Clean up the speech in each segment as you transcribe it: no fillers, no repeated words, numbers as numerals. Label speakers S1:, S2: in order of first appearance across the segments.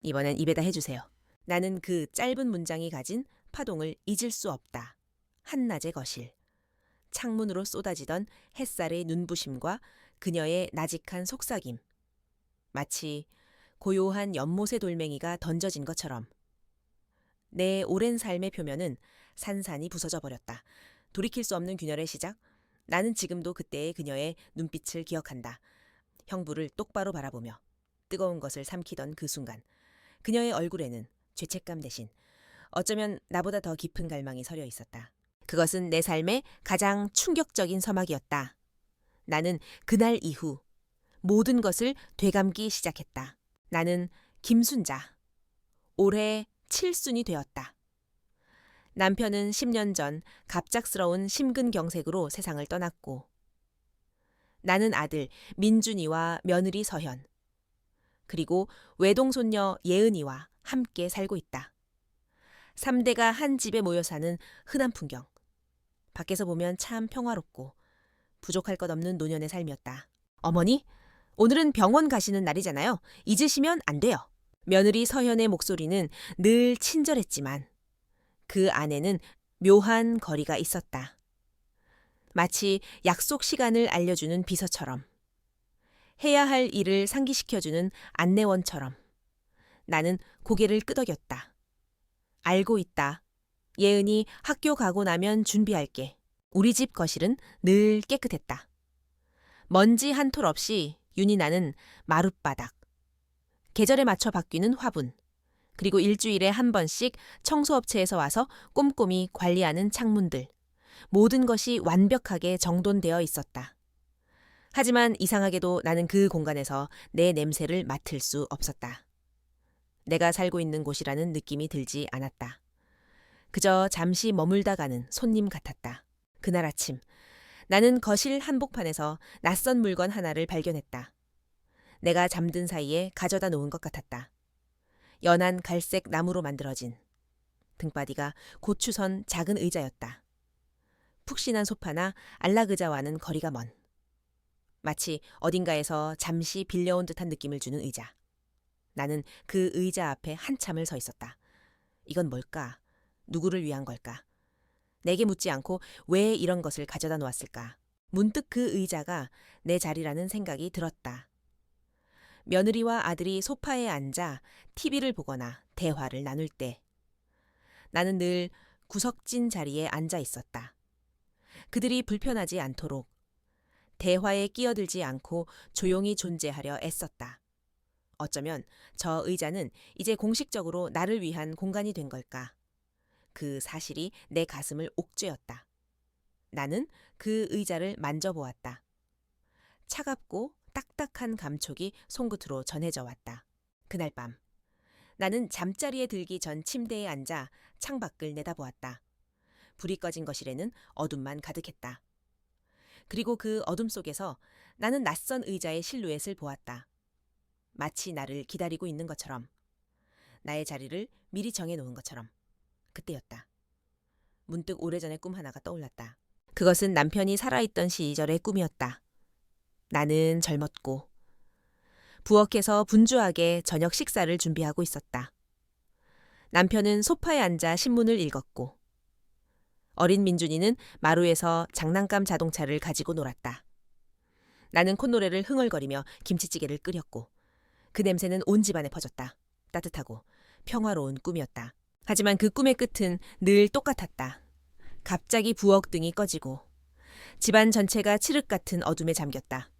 S1: 이번엔 입에다 해주세요. 나는 그 짧은 문장이 가진 파동을 잊을 수 없다. 한낮의 거실. 창문으로 쏟아지던 햇살의 눈부심과 그녀의 나직한 속삭임. 마치 고요한 연못의 돌멩이가 던져진 것처럼. 내 오랜 삶의 표면은 산산이 부서져 버렸다. 돌이킬 수 없는 균열의 시작. 나는 지금도 그때의 그녀의 눈빛을 기억한다. 형부를 똑바로 바라보며 뜨거운 것을 삼키던 그 순간. 그녀의 얼굴에는 죄책감 대신 어쩌면 나보다 더 깊은 갈망이 서려 있었다. 그것은 내 삶의 가장 충격적인 서막이었다. 나는 그날 이후 모든 것을 되감기 시작했다. 나는 김순자. 올해 7순이 되었다. 남편은 10년 전 갑작스러운 심근경색으로 세상을 떠났고 나는 아들 민준이와 며느리 서현 그리고 외동손녀 예은이와 함께 살고 있다. 3대가 한 집에 모여 사는 흔한 풍경. 밖에서 보면 참 평화롭고 부족할 것 없는 노년의 삶이었다. 어머니, 오늘은 병원 가시는 날이잖아요. 잊으시면 안 돼요. 며느리 서현의 목소리는 늘 친절했지만 그 안에는 묘한 거리가 있었다. 마치 약속 시간을 알려주는 비서처럼. 해야 할 일을 상기시켜주는 안내원처럼. 나는 고개를 끄덕였다. 알고 있다. 예은이 학교 가고 나면 준비할게. 우리 집 거실은 늘 깨끗했다. 먼지 한 톨 없이 윤이 나는 마룻바닥. 계절에 맞춰 바뀌는 화분. 그리고 일주일에 한 번씩 청소업체에서 와서 꼼꼼히 관리하는 창문들. 모든 것이 완벽하게 정돈되어 있었다. 하지만 이상하게도 나는 그 공간에서 내 냄새를 맡을 수 없었다. 내가 살고 있는 곳이라는 느낌이 들지 않았다. 그저 잠시 머물다 가는 손님 같았다. 그날 아침, 나는 거실 한복판에서 낯선 물건 하나를 발견했다. 내가 잠든 사이에 가져다 놓은 것 같았다. 연한 갈색 나무로 만들어진 등바디가 고추선 작은 의자였다. 푹신한 소파나 안락의자와는 거리가 먼. 마치 어딘가에서 잠시 빌려온 듯한 느낌을 주는 의자. 나는 그 의자 앞에 한참을 서 있었다. 이건 뭘까? 누구를 위한 걸까? 내게 묻지 않고 왜 이런 것을 가져다 놓았을까? 문득 그 의자가 내 자리라는 생각이 들었다. 며느리와 아들이 소파에 앉아 TV를 보거나 대화를 나눌 때 나는 늘 구석진 자리에 앉아 있었다. 그들이 불편하지 않도록 대화에 끼어들지 않고 조용히 존재하려 애썼다. 어쩌면 저 의자는 이제 공식적으로 나를 위한 공간이 된 걸까? 그 사실이 내 가슴을 옥죄었다. 나는 그 의자를 만져보았다. 차갑고 딱딱한 감촉이 손끝으로 전해져 왔다. 그날 밤, 나는 잠자리에 들기 전 침대에 앉아 창밖을 내다보았다. 불이 꺼진 거실에는 어둠만 가득했다. 그리고 그 어둠 속에서 나는 낯선 의자의 실루엣을 보았다. 마치 나를 기다리고 있는 것처럼. 나의 자리를 미리 정해놓은 것처럼. 그때였다. 문득 오래전의 꿈 하나가 떠올랐다. 그것은 남편이 살아있던 시절의 꿈이었다. 나는 젊었고 부엌에서 분주하게 저녁 식사를 준비하고 있었다. 남편은 소파에 앉아 신문을 읽었고 어린 민준이는 마루에서 장난감 자동차를 가지고 놀았다. 나는 콧노래를 흥얼거리며 김치찌개를 끓였고 그 냄새는 온 집안에 퍼졌다. 따뜻하고 평화로운 꿈이었다. 하지만 그 꿈의 끝은 늘 똑같았다. 갑자기 부엌등이 꺼지고 집안 전체가 칠흑 같은 어둠에 잠겼다.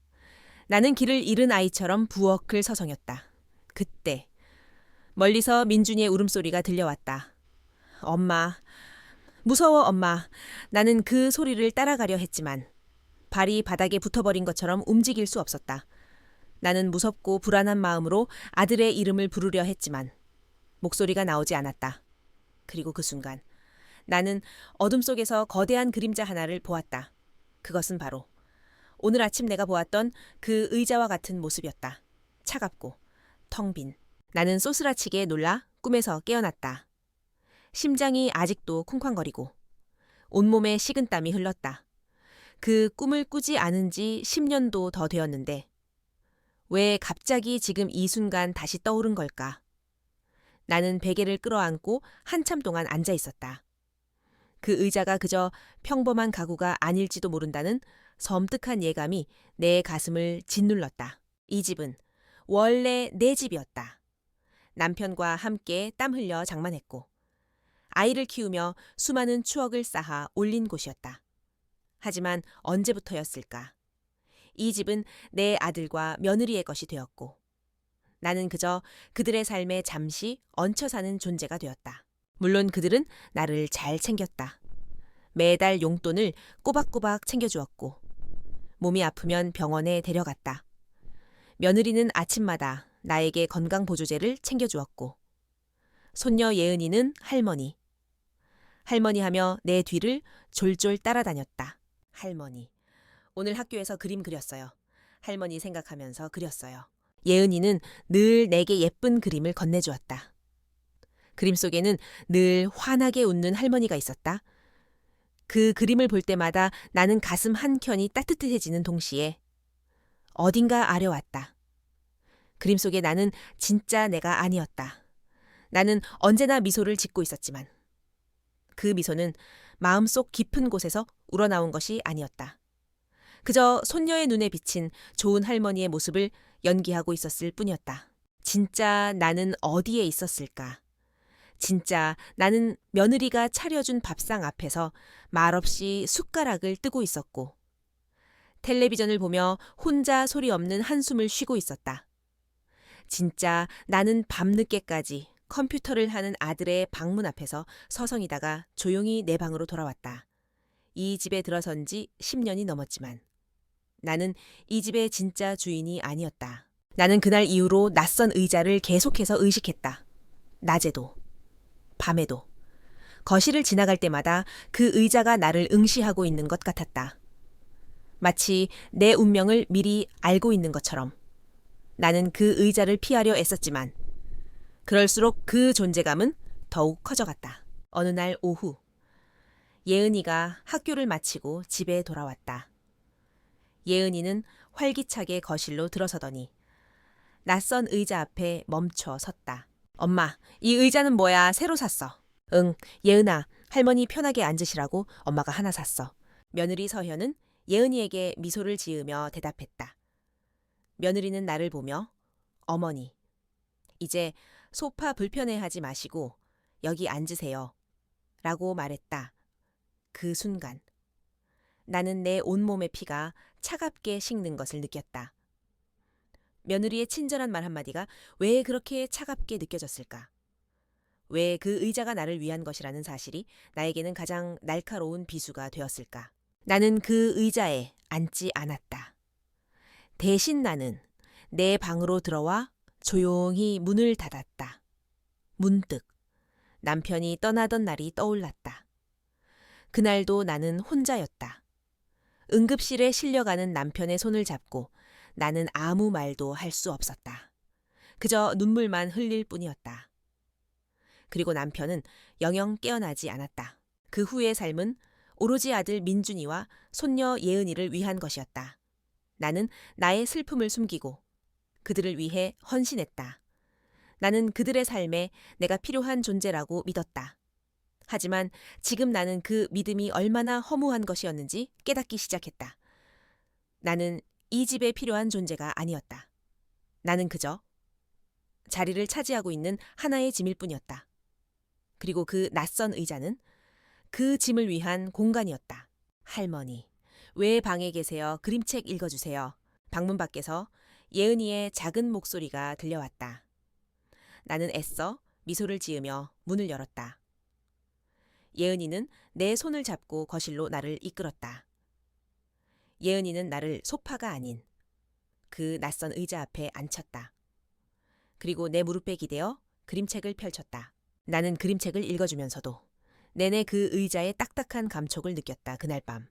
S1: 나는 길을 잃은 아이처럼 부엌을 서성였다. 그때 멀리서 민준이의 울음소리가 들려왔다. 엄마, 무서워 엄마. 나는 그 소리를 따라가려 했지만 발이 바닥에 붙어버린 것처럼 움직일 수 없었다. 나는 무섭고 불안한 마음으로 아들의 이름을 부르려 했지만 목소리가 나오지 않았다. 그리고 그 순간 나는 어둠 속에서 거대한 그림자 하나를 보았다. 그것은 바로 오늘 아침 내가 보았던 그 의자와 같은 모습이었다. 차갑고 텅 빈. 나는 소스라치게 놀라 꿈에서 깨어났다. 심장이 아직도 쿵쾅거리고 온몸에 식은땀이 흘렀다. 그 꿈을 꾸지 않은 지 10년도 더 되었는데 왜 갑자기 지금 이 순간 다시 떠오른 걸까? 나는 베개를 끌어안고 한참 동안 앉아 있었다. 그 의자가 그저 평범한 가구가 아닐지도 모른다는 섬뜩한 예감이 내 가슴을 짓눌렀다. 이 집은 원래 내 집이었다. 남편과 함께 땀 흘려 장만했고 아이를 키우며 수많은 추억을 쌓아 올린 곳이었다. 하지만 언제부터였을까? 이 집은 내 아들과 며느리의 것이 되었고 나는 그저 그들의 삶에 잠시 얹혀 사는 존재가 되었다. 물론 그들은 나를 잘 챙겼다. 매달 용돈을 꼬박꼬박 챙겨주었고 몸이 아프면 병원에 데려갔다. 며느리는 아침마다 나에게 건강보조제를 챙겨주었고 손녀 예은이는 할머니. 할머니 하며 내 뒤를 졸졸 따라다녔다. 할머니. 오늘 학교에서 그림 그렸어요. 할머니 생각하면서 그렸어요. 예은이는 늘 내게 예쁜 그림을 건네주었다. 그림 속에는 늘 환하게 웃는 할머니가 있었다. 그 그림을 볼 때마다 나는 가슴 한켠이 따뜻해지는 동시에 어딘가 아려왔다. 그림 속에 나는 진짜 내가 아니었다. 나는 언제나 미소를 짓고 있었지만 그 미소는 마음속 깊은 곳에서 우러나온 것이 아니었다. 그저 손녀의 눈에 비친 좋은 할머니의 모습을 연기하고 있었을 뿐이었다. 진짜 나는 어디에 있었을까? 진짜 나는 며느리가 차려준 밥상 앞에서 말없이 숟가락을 뜨고 있었고 텔레비전을 보며 혼자 소리 없는 한숨을 쉬고 있었다. 진짜 나는 밤늦게까지 컴퓨터를 하는 아들의 방문 앞에서 서성이다가 조용히 내 방으로 돌아왔다. 이 집에 들어선 지 10년이 넘었지만 나는 이 집의 진짜 주인이 아니었다. 나는 그날 이후로 낯선 의자를 계속해서 의식했다. 낮에도, 밤에도. 거실을 지나갈 때마다 그 의자가 나를 응시하고 있는 것 같았다. 마치 내 운명을 미리 알고 있는 것처럼. 나는 그 의자를 피하려 애썼지만 그럴수록 그 존재감은 더욱 커져갔다. 어느 날 오후 예은이가 학교를 마치고 집에 돌아왔다. 예은이는 활기차게 거실로 들어서더니 낯선 의자 앞에 멈춰 섰다. 엄마, 이 의자는 뭐야? 새로 샀어. 응, 예은아, 할머니 편하게 앉으시라고 엄마가 하나 샀어. 며느리 서현은 예은이에게 미소를 지으며 대답했다. 며느리는 나를 보며 어머니, 이제 소파 불편해하지 마시고 여기 앉으세요. 라고 말했다. 그 순간 나는 내 온몸의 피가 차갑게 식는 것을 느꼈다. 며느리의 친절한 말 한마디가 왜 그렇게 차갑게 느껴졌을까? 왜 그 의자가 나를 위한 것이라는 사실이 나에게는 가장 날카로운 비수가 되었을까? 나는 그 의자에 앉지 않았다. 대신 나는 내 방으로 들어와 조용히 문을 닫았다. 문득 남편이 떠나던 날이 떠올랐다. 그날도 나는 혼자였다. 응급실에 실려가는 남편의 손을 잡고 나는 아무 말도 할 수 없었다. 그저 눈물만 흘릴 뿐이었다. 그리고 남편은 영영 깨어나지 않았다. 그 후의 삶은 오로지 아들 민준이와 손녀 예은이를 위한 것이었다. 나는 나의 슬픔을 숨기고 그들을 위해 헌신했다. 나는 그들의 삶에 내가 필요한 존재라고 믿었다. 하지만 지금 나는 그 믿음이 얼마나 허무한 것이었는지 깨닫기 시작했다. 나는 이 집에 필요한 존재가 아니었다. 나는 그저 자리를 차지하고 있는 하나의 짐일 뿐이었다. 그리고 그 낯선 의자는 그 짐을 위한 공간이었다. 할머니, 왜 방에 계세요? 그림책 읽어주세요. 방문 밖에서 예은이의 작은 목소리가 들려왔다. 나는 애써 미소를 지으며 문을 열었다. 예은이는 내 손을 잡고 거실로 나를 이끌었다. 예은이는 나를 소파가 아닌 그 낯선 의자 앞에 앉혔다. 그리고 내 무릎에 기대어 그림책을 펼쳤다. 나는 그림책을 읽어주면서도 내내 그 의자의 딱딱한 감촉을 느꼈다. 그날 밤.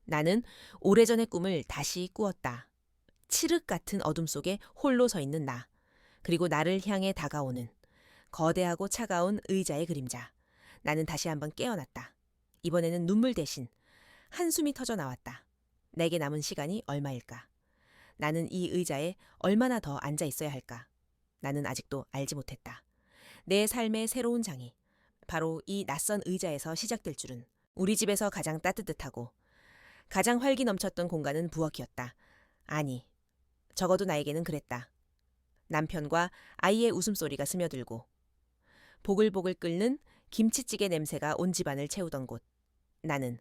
S1: 나는 오래전의 꿈을 다시 꾸었다. 칠흑 같은 어둠 속에 홀로 서 있는 나. 그리고 나를 향해 다가오는 거대하고 차가운 의자의 그림자. 나는 다시 한번 깨어났다. 이번에는 눈물 대신 한숨이 터져 나왔다. 내게 남은 시간이 얼마일까? 나는 이 의자에 얼마나 더 앉아 있어야 할까? 나는 아직도 알지 못했다. 내 삶의 새로운 장이 바로 이 낯선 의자에서 시작될 줄은. 우리 집에서 가장 따뜻하고 가장 활기 넘쳤던 공간은 부엌이었다. 아니, 적어도 나에게는 그랬다. 남편과 아이의 웃음소리가 스며들고 보글보글 끓는 김치찌개 냄새가 온 집안을 채우던 곳. 나는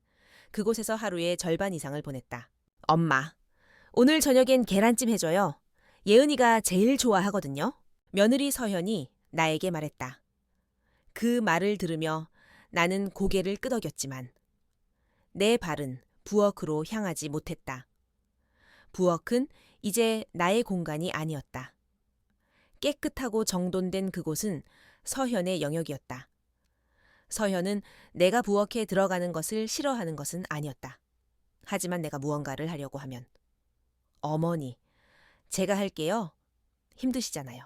S1: 그곳에서 하루의 절반 이상을 보냈다. 엄마, 오늘 저녁엔 계란찜 해줘요. 예은이가 제일 좋아하거든요. 며느리 서현이 나에게 말했다. 그 말을 들으며 나는 고개를 끄덕였지만 내 발은 부엌으로 향하지 못했다. 부엌은 이제 나의 공간이 아니었다. 깨끗하고 정돈된 그곳은 서현의 영역이었다. 서현은 내가 부엌에 들어가는 것을 싫어하는 것은 아니었다. 하지만 내가 무언가를 하려고 하면 어머니, 제가 할게요. 힘드시잖아요.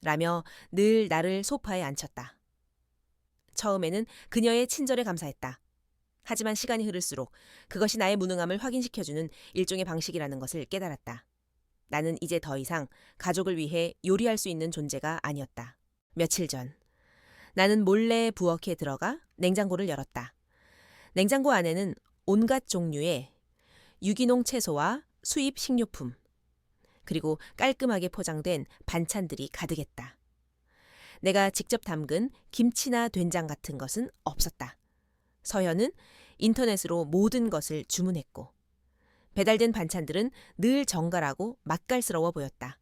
S1: 라며 늘 나를 소파에 앉혔다. 처음에는 그녀의 친절에 감사했다. 하지만 시간이 흐를수록 그것이 나의 무능함을 확인시켜주는 일종의 방식이라는 것을 깨달았다. 나는 이제 더 이상 가족을 위해 요리할 수 있는 존재가 아니었다. 며칠 전 나는 몰래 부엌에 들어가 냉장고를 열었다. 냉장고 안에는 온갖 종류의 유기농 채소와 수입 식료품, 그리고 깔끔하게 포장된 반찬들이 가득했다. 내가 직접 담근 김치나 된장 같은 것은 없었다. 서현은 인터넷으로 모든 것을 주문했고 배달된 반찬들은 늘 정갈하고 맛깔스러워 보였다.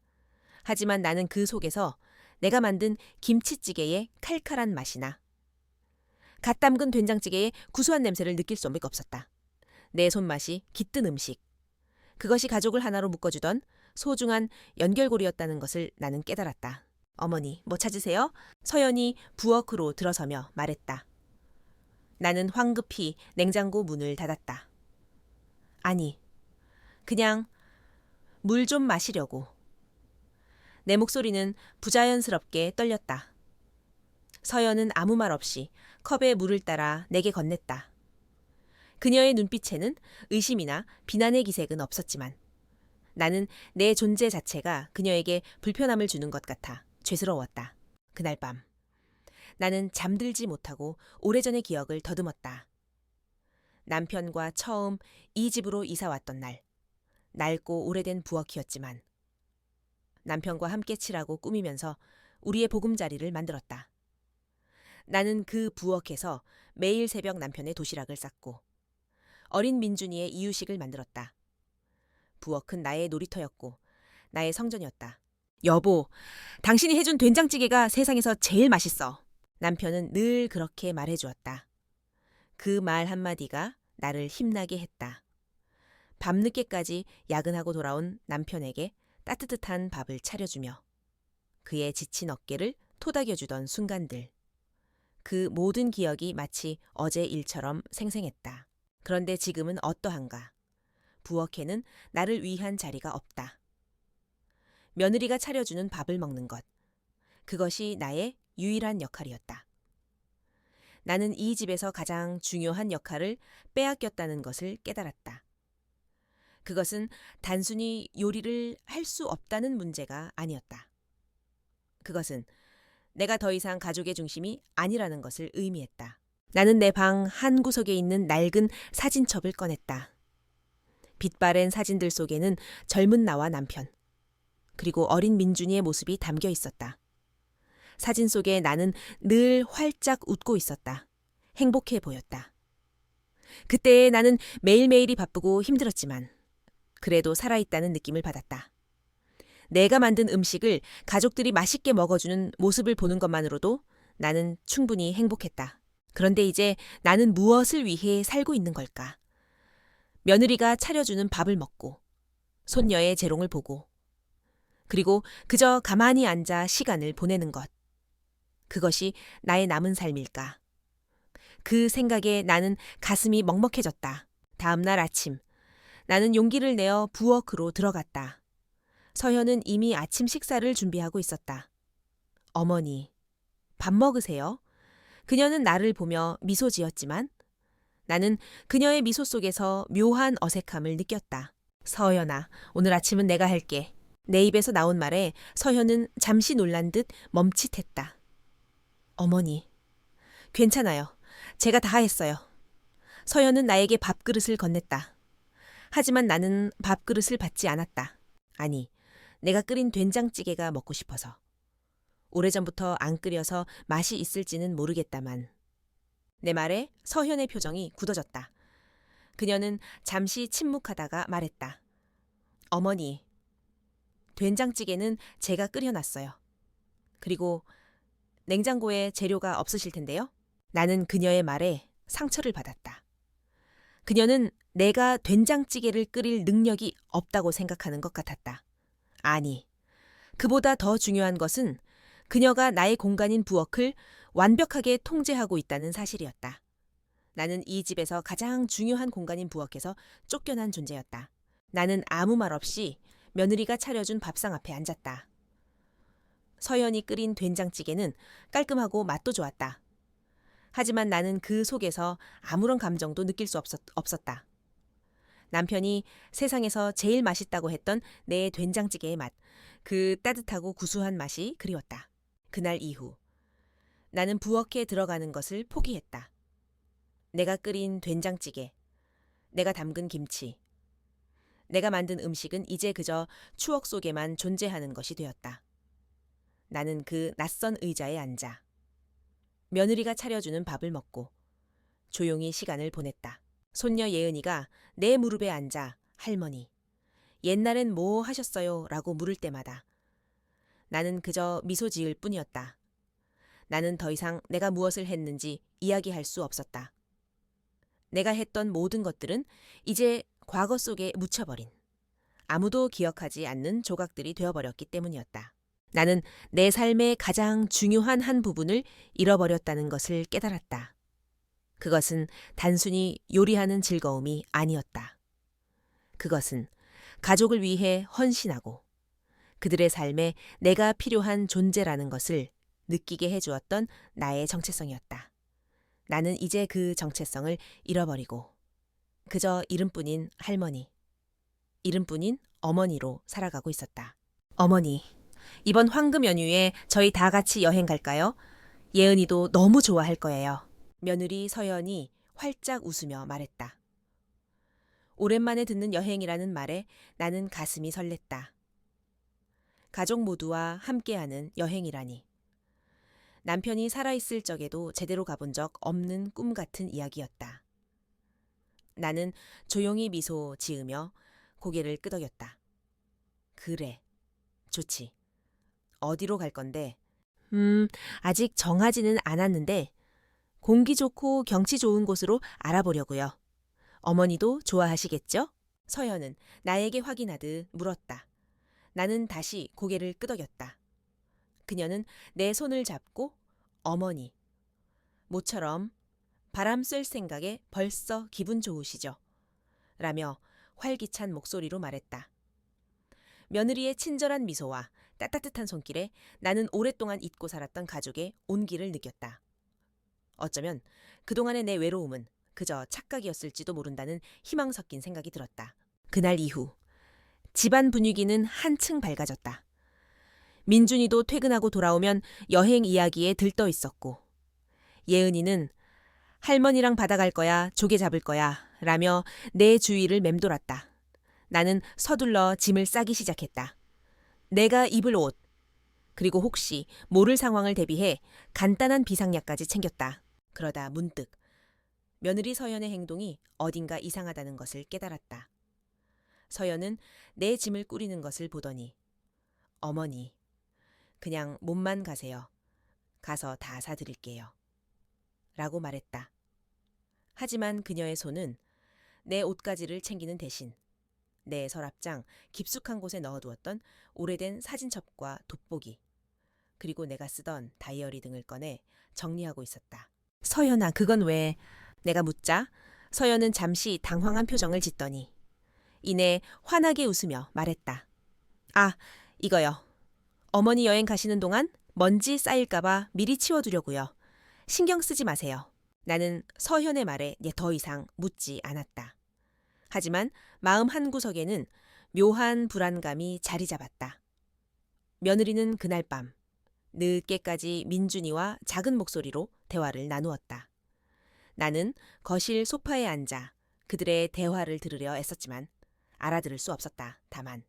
S1: 하지만 나는 그 속에서 내가 만든 김치찌개의 칼칼한 맛이나 갓 담근 된장찌개의 구수한 냄새를 느낄 수밖에 없었다. 내 손맛이 깃든 음식, 그것이 가족을 하나로 묶어주던 소중한 연결고리였다는 것을 나는 깨달았다. 어머니, 뭐 찾으세요? 서연이 부엌으로 들어서며 말했다. 나는 황급히 냉장고 문을 닫았다. 아니, 그냥 물 좀 마시려고. 내 목소리는 부자연스럽게 떨렸다. 서연은 아무 말 없이 컵에 물을 따라 내게 건넸다. 그녀의 눈빛에는 의심이나 비난의 기색은 없었지만 나는 내 존재 자체가 그녀에게 불편함을 주는 것 같아 죄스러웠다. 그날 밤 나는 잠들지 못하고 오래전의 기억을 더듬었다. 남편과 처음 이 집으로 이사 왔던 날, 낡고 오래된 부엌이었지만 남편과 함께 칠하고 꾸미면서 우리의 보금자리를 만들었다. 나는 그 부엌에서 매일 새벽 남편의 도시락을 쌌고 어린 민준이의 이유식을 만들었다. 부엌은 나의 놀이터였고 나의 성전이었다. 여보, 당신이 해준 된장찌개가 세상에서 제일 맛있어. 남편은 늘 그렇게 말해주었다. 그 말 한마디가 나를 힘나게 했다. 밤늦게까지 야근하고 돌아온 남편에게 따뜻한 밥을 차려주며 그의 지친 어깨를 토닥여주던 순간들. 그 모든 기억이 마치 어제 일처럼 생생했다. 그런데 지금은 어떠한가? 부엌에는 나를 위한 자리가 없다. 며느리가 차려주는 밥을 먹는 것. 그것이 나의 유일한 역할이었다. 나는 이 집에서 가장 중요한 역할을 빼앗겼다는 것을 깨달았다. 그것은 단순히 요리를 할 수 없다는 문제가 아니었다. 그것은 내가 더 이상 가족의 중심이 아니라는 것을 의미했다. 나는 내 방 한 구석에 있는 낡은 사진첩을 꺼냈다. 빛바랜 사진들 속에는 젊은 나와 남편, 그리고 어린 민준이의 모습이 담겨 있었다. 사진 속에 나는 늘 활짝 웃고 있었다. 행복해 보였다. 그때 나는 매일매일이 바쁘고 힘들었지만 그래도 살아있다는 느낌을 받았다. 내가 만든 음식을 가족들이 맛있게 먹어주는 모습을 보는 것만으로도 나는 충분히 행복했다. 그런데 이제 나는 무엇을 위해 살고 있는 걸까? 며느리가 차려주는 밥을 먹고 손녀의 재롱을 보고 그리고 그저 가만히 앉아 시간을 보내는 것. 그것이 나의 남은 삶일까? 그 생각에 나는 가슴이 먹먹해졌다. 다음 날 아침, 나는 용기를 내어 부엌으로 들어갔다. 서현은 이미 아침 식사를 준비하고 있었다. 어머니, 밥 먹으세요? 그녀는 나를 보며 미소 지었지만 나는 그녀의 미소 속에서 묘한 어색함을 느꼈다. 서현아, 오늘 아침은 내가 할게. 내 입에서 나온 말에 서현은 잠시 놀란 듯 멈칫했다. 어머니, 괜찮아요. 제가 다 했어요. 서연은 나에게 밥그릇을 건넸다. 하지만 나는 밥그릇을 받지 않았다. 아니, 내가 끓인 된장찌개가 먹고 싶어서. 오래전부터 안 끓여서 맛이 있을지는 모르겠다만. 내 말에 서현의 표정이 굳어졌다. 그녀는 잠시 침묵하다가 말했다. 어머니, 된장찌개는 제가 끓여놨어요. 그리고 냉장고에 재료가 없으실 텐데요. 나는 그녀의 말에 상처를 받았다. 그녀는 내가 된장찌개를 끓일 능력이 없다고 생각하는 것 같았다. 아니, 그보다 더 중요한 것은 그녀가 나의 공간인 부엌을 완벽하게 통제하고 있다는 사실이었다. 나는 이 집에서 가장 중요한 공간인 부엌에서 쫓겨난 존재였다. 나는 아무 말 없이 며느리가 차려준 밥상 앞에 앉았다. 서연이 끓인 된장찌개는 깔끔하고 맛도 좋았다. 하지만 나는 그 속에서 아무런 감정도 느낄 수 없었다. 남편이 세상에서 제일 맛있다고 했던 내 된장찌개의 맛, 그 따뜻하고 구수한 맛이 그리웠다. 그날 이후 나는 부엌에 들어가는 것을 포기했다. 내가 끓인 된장찌개, 내가 담근 김치, 내가 만든 음식은 이제 그저 추억 속에만 존재하는 것이 되었다. 나는 그 낯선 의자에 앉아 며느리가 차려주는 밥을 먹고 조용히 시간을 보냈다. 손녀 예은이가 내 무릎에 앉아 할머니, 옛날엔 뭐 하셨어요? 라고 물을 때마다 나는 그저 미소 지을 뿐이었다. 나는 더 이상 내가 무엇을 했는지 이야기할 수 없었다. 내가 했던 모든 것들은 이제 과거 속에 묻혀버린, 아무도 기억하지 않는 조각들이 되어버렸기 때문이었다. 나는 내 삶의 가장 중요한 한 부분을 잃어버렸다는 것을 깨달았다. 그것은 단순히 요리하는 즐거움이 아니었다. 그것은 가족을 위해 헌신하고 그들의 삶에 내가 필요한 존재라는 것을 느끼게 해주었던 나의 정체성이었다. 나는 이제 그 정체성을 잃어버리고 그저 이름뿐인 할머니, 이름뿐인 어머니로 살아가고 있었다. 어머니, 이번 황금 연휴에 저희 다 같이 여행 갈까요? 예은이도 너무 좋아할 거예요. 며느리 서연이 활짝 웃으며 말했다. 오랜만에 듣는 여행이라는 말에 나는 가슴이 설렜다. 가족 모두와 함께하는 여행이라니. 남편이 살아있을 적에도 제대로 가본 적 없는 꿈 같은 이야기였다. 나는 조용히 미소 지으며 고개를 끄덕였다. 그래, 좋지. 어디로 갈 건데? 아직 정하지는 않았는데 공기 좋고 경치 좋은 곳으로 알아보려고요. 어머니도 좋아하시겠죠? 서연은 나에게 확인하듯 물었다. 나는 다시 고개를 끄덕였다. 그녀는 내 손을 잡고 어머니, 모처럼 바람 쐴 생각에 벌써 기분 좋으시죠? 라며 활기찬 목소리로 말했다. 며느리의 친절한 미소와 따뜻한 손길에 나는 오랫동안 잊고 살았던 가족의 온기를 느꼈다. 어쩌면 그동안의 내 외로움은 그저 착각이었을지도 모른다는 희망 섞인 생각이 들었다. 그날 이후 집안 분위기는 한층 밝아졌다. 민준이도 퇴근하고 돌아오면 여행 이야기에 들떠 있었고 예은이는 할머니랑 바다 갈 거야, 조개 잡을 거야 라며 내 주위를 맴돌았다. 나는 서둘러 짐을 싸기 시작했다. 내가 입을 옷, 그리고 혹시 모를 상황을 대비해 간단한 비상약까지 챙겼다. 그러다 문득 며느리 서연의 행동이 어딘가 이상하다는 것을 깨달았다. 서연은 내 짐을 꾸리는 것을 보더니 어머니, 그냥 몸만 가세요. 가서 다 사드릴게요. 라고 말했다. 하지만 그녀의 손은 내 옷가지를 챙기는 대신 내 서랍장 깊숙한 곳에 넣어두었던 오래된 사진첩과 돋보기, 그리고 내가 쓰던 다이어리 등을 꺼내 정리하고 있었다. 서연아, 그건 왜? 내가 묻자 서연은 잠시 당황한 표정을 짓더니 이내 환하게 웃으며 말했다. 아, 이거요. 어머니 여행 가시는 동안 먼지 쌓일까봐 미리 치워두려고요. 신경 쓰지 마세요. 나는 서현의 말에 더 이상 묻지 않았다. 하지만 마음 한구석에는 묘한 불안감이 자리 잡았다. 며느리는 그날 밤 늦게까지 민준이와 작은 목소리로 대화를 나누었다. 나는 거실 소파에 앉아 그들의 대화를 들으려 애썼지만 알아들을 수 없었다. 다만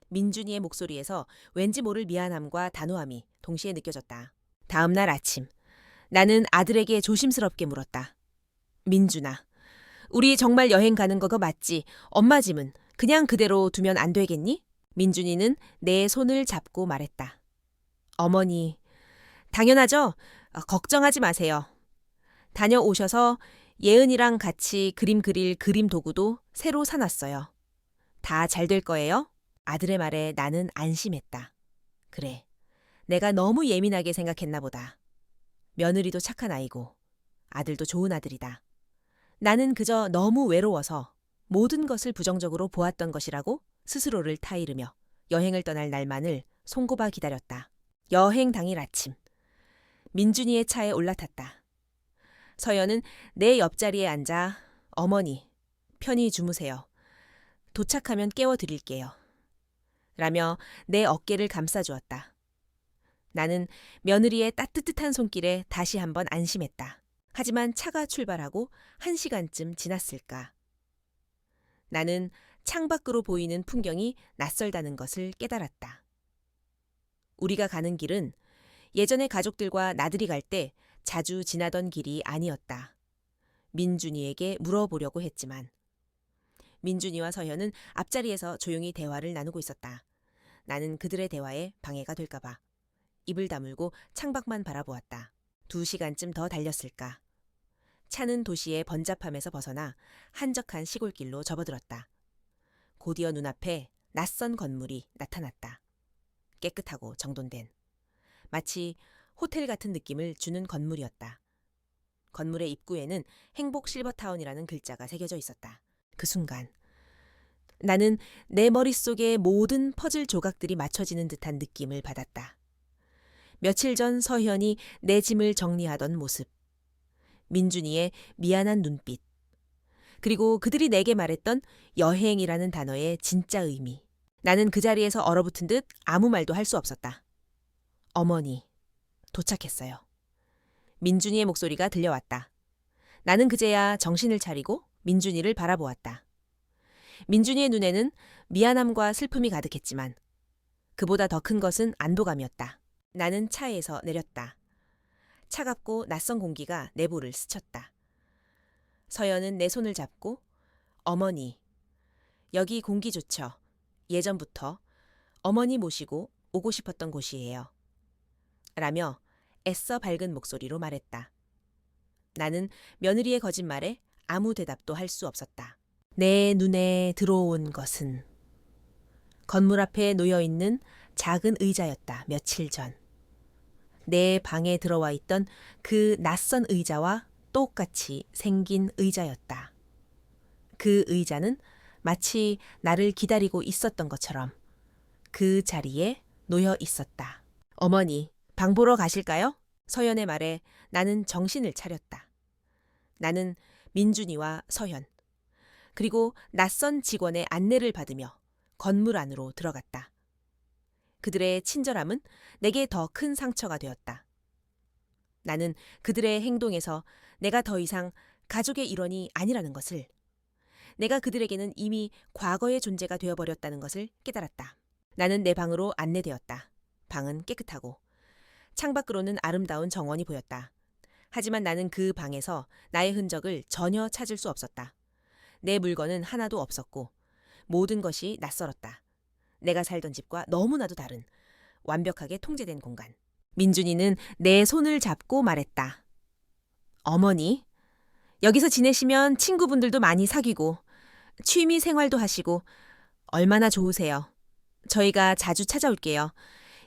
S1: 민준이의 목소리에서 왠지 모를 미안함과 단호함이 동시에 느껴졌다. 다음 날 아침, 나는 아들에게 조심스럽게 물었다. 민준아, 우리 정말 여행 가는 거가 맞지? 엄마 짐은 그냥 그대로 두면 안 되겠니? 민준이는 내 손을 잡고 말했다. 어머니, 당연하죠? 걱정하지 마세요. 다녀오셔서 예은이랑 같이 그림 그릴 그림 도구도 새로 사놨어요. 다 잘 될 거예요? 아들의 말에 나는 안심했다. 그래, 내가 너무 예민하게 생각했나 보다. 며느리도 착한 아이고 아들도 좋은 아들이다. 나는 그저 너무 외로워서 모든 것을 부정적으로 보았던 것이라고 스스로를 타이르며 여행을 떠날 날만을 손꼽아 기다렸다. 여행 당일 아침, 민준이의 차에 올라탔다. 서연은 내 옆자리에 앉아 어머니, 편히 주무세요. 도착하면 깨워드릴게요. 라며 내 어깨를 감싸주었다. 나는 며느리의 따뜻한 손길에 다시 한번 안심했다. 하지만 차가 출발하고 1시간쯤 지났을까. 나는 창밖으로 보이는 풍경이 낯설다는 것을 깨달았다. 우리가 가는 길은 예전에 가족들과 나들이 갈 때 자주 지나던 길이 아니었다. 민준이에게 물어보려고 했지만 민준이와 서현은 앞자리에서 조용히 대화를 나누고 있었다. 나는 그들의 대화에 방해가 될까봐 입을 다물고 창밖만 바라보았다. 2시간쯤 더 달렸을까. 차는 도시의 번잡함에서 벗어나 한적한 시골길로 접어들었다. 곧이어 눈앞에 낯선 건물이 나타났다. 깨끗하고 정돈된, 마치 호텔 같은 느낌을 주는 건물이었다. 건물의 입구에는 행복 실버타운이라는 글자가 새겨져 있었다. 그 순간 나는 내 머릿속의 모든 퍼즐 조각들이 맞춰지는 듯한 느낌을 받았다. 며칠 전 서현이 내 짐을 정리하던 모습, 민준이의 미안한 눈빛, 그리고 그들이 내게 말했던 여행이라는 단어의 진짜 의미. 나는 그 자리에서 얼어붙은 듯 아무 말도 할 수 없었다. 어머니, 도착했어요. 민준이의 목소리가 들려왔다. 나는 그제야 정신을 차리고 민준이를 바라보았다. 민준이의 눈에는 미안함과 슬픔이 가득했지만 그보다 더 큰 것은 안도감이었다. 나는 차에서 내렸다. 차갑고 낯선 공기가 내 볼을 스쳤다. 서연은 내 손을 잡고 어머니, 여기 공기 좋죠. 예전부터 어머니 모시고 오고 싶었던 곳이에요. 라며 애써 밝은 목소리로 말했다. 나는 며느리의 거짓말에 아무 대답도 할 수 없었다. 내 눈에 들어온 것은 건물 앞에 놓여있는 작은 의자였다. 며칠 전. 내 방에 들어와 있던 그 낯선 의자와 똑같이 생긴 의자였다. 그 의자는 마치 나를 기다리고 있었던 것처럼 그 자리에 놓여 있었다. 어머니, 방 보러 가실까요? 서연의 말에 나는 정신을 차렸다. 나는 민준이와 서현, 그리고 낯선 직원의 안내를 받으며 건물 안으로 들어갔다. 그들의 친절함은 내게 더 큰 상처가 되었다. 나는 그들의 행동에서 내가 더 이상 가족의 일원이 아니라는 것을, 내가 그들에게는 이미 과거의 존재가 되어버렸다는 것을 깨달았다. 나는 내 방으로 안내되었다. 방은 깨끗하고 창밖으로는 아름다운 정원이 보였다. 하지만 나는 그 방에서 나의 흔적을 전혀 찾을 수 없었다. 내 물건은 하나도 없었고 모든 것이 낯설었다. 내가 살던 집과 너무나도 다른 완벽하게 통제된 공간. 민준이는 내 손을 잡고 말했다. 어머니, 여기서 지내시면 친구분들도 많이 사귀고 취미 생활도 하시고 얼마나 좋으세요. 저희가 자주 찾아올게요.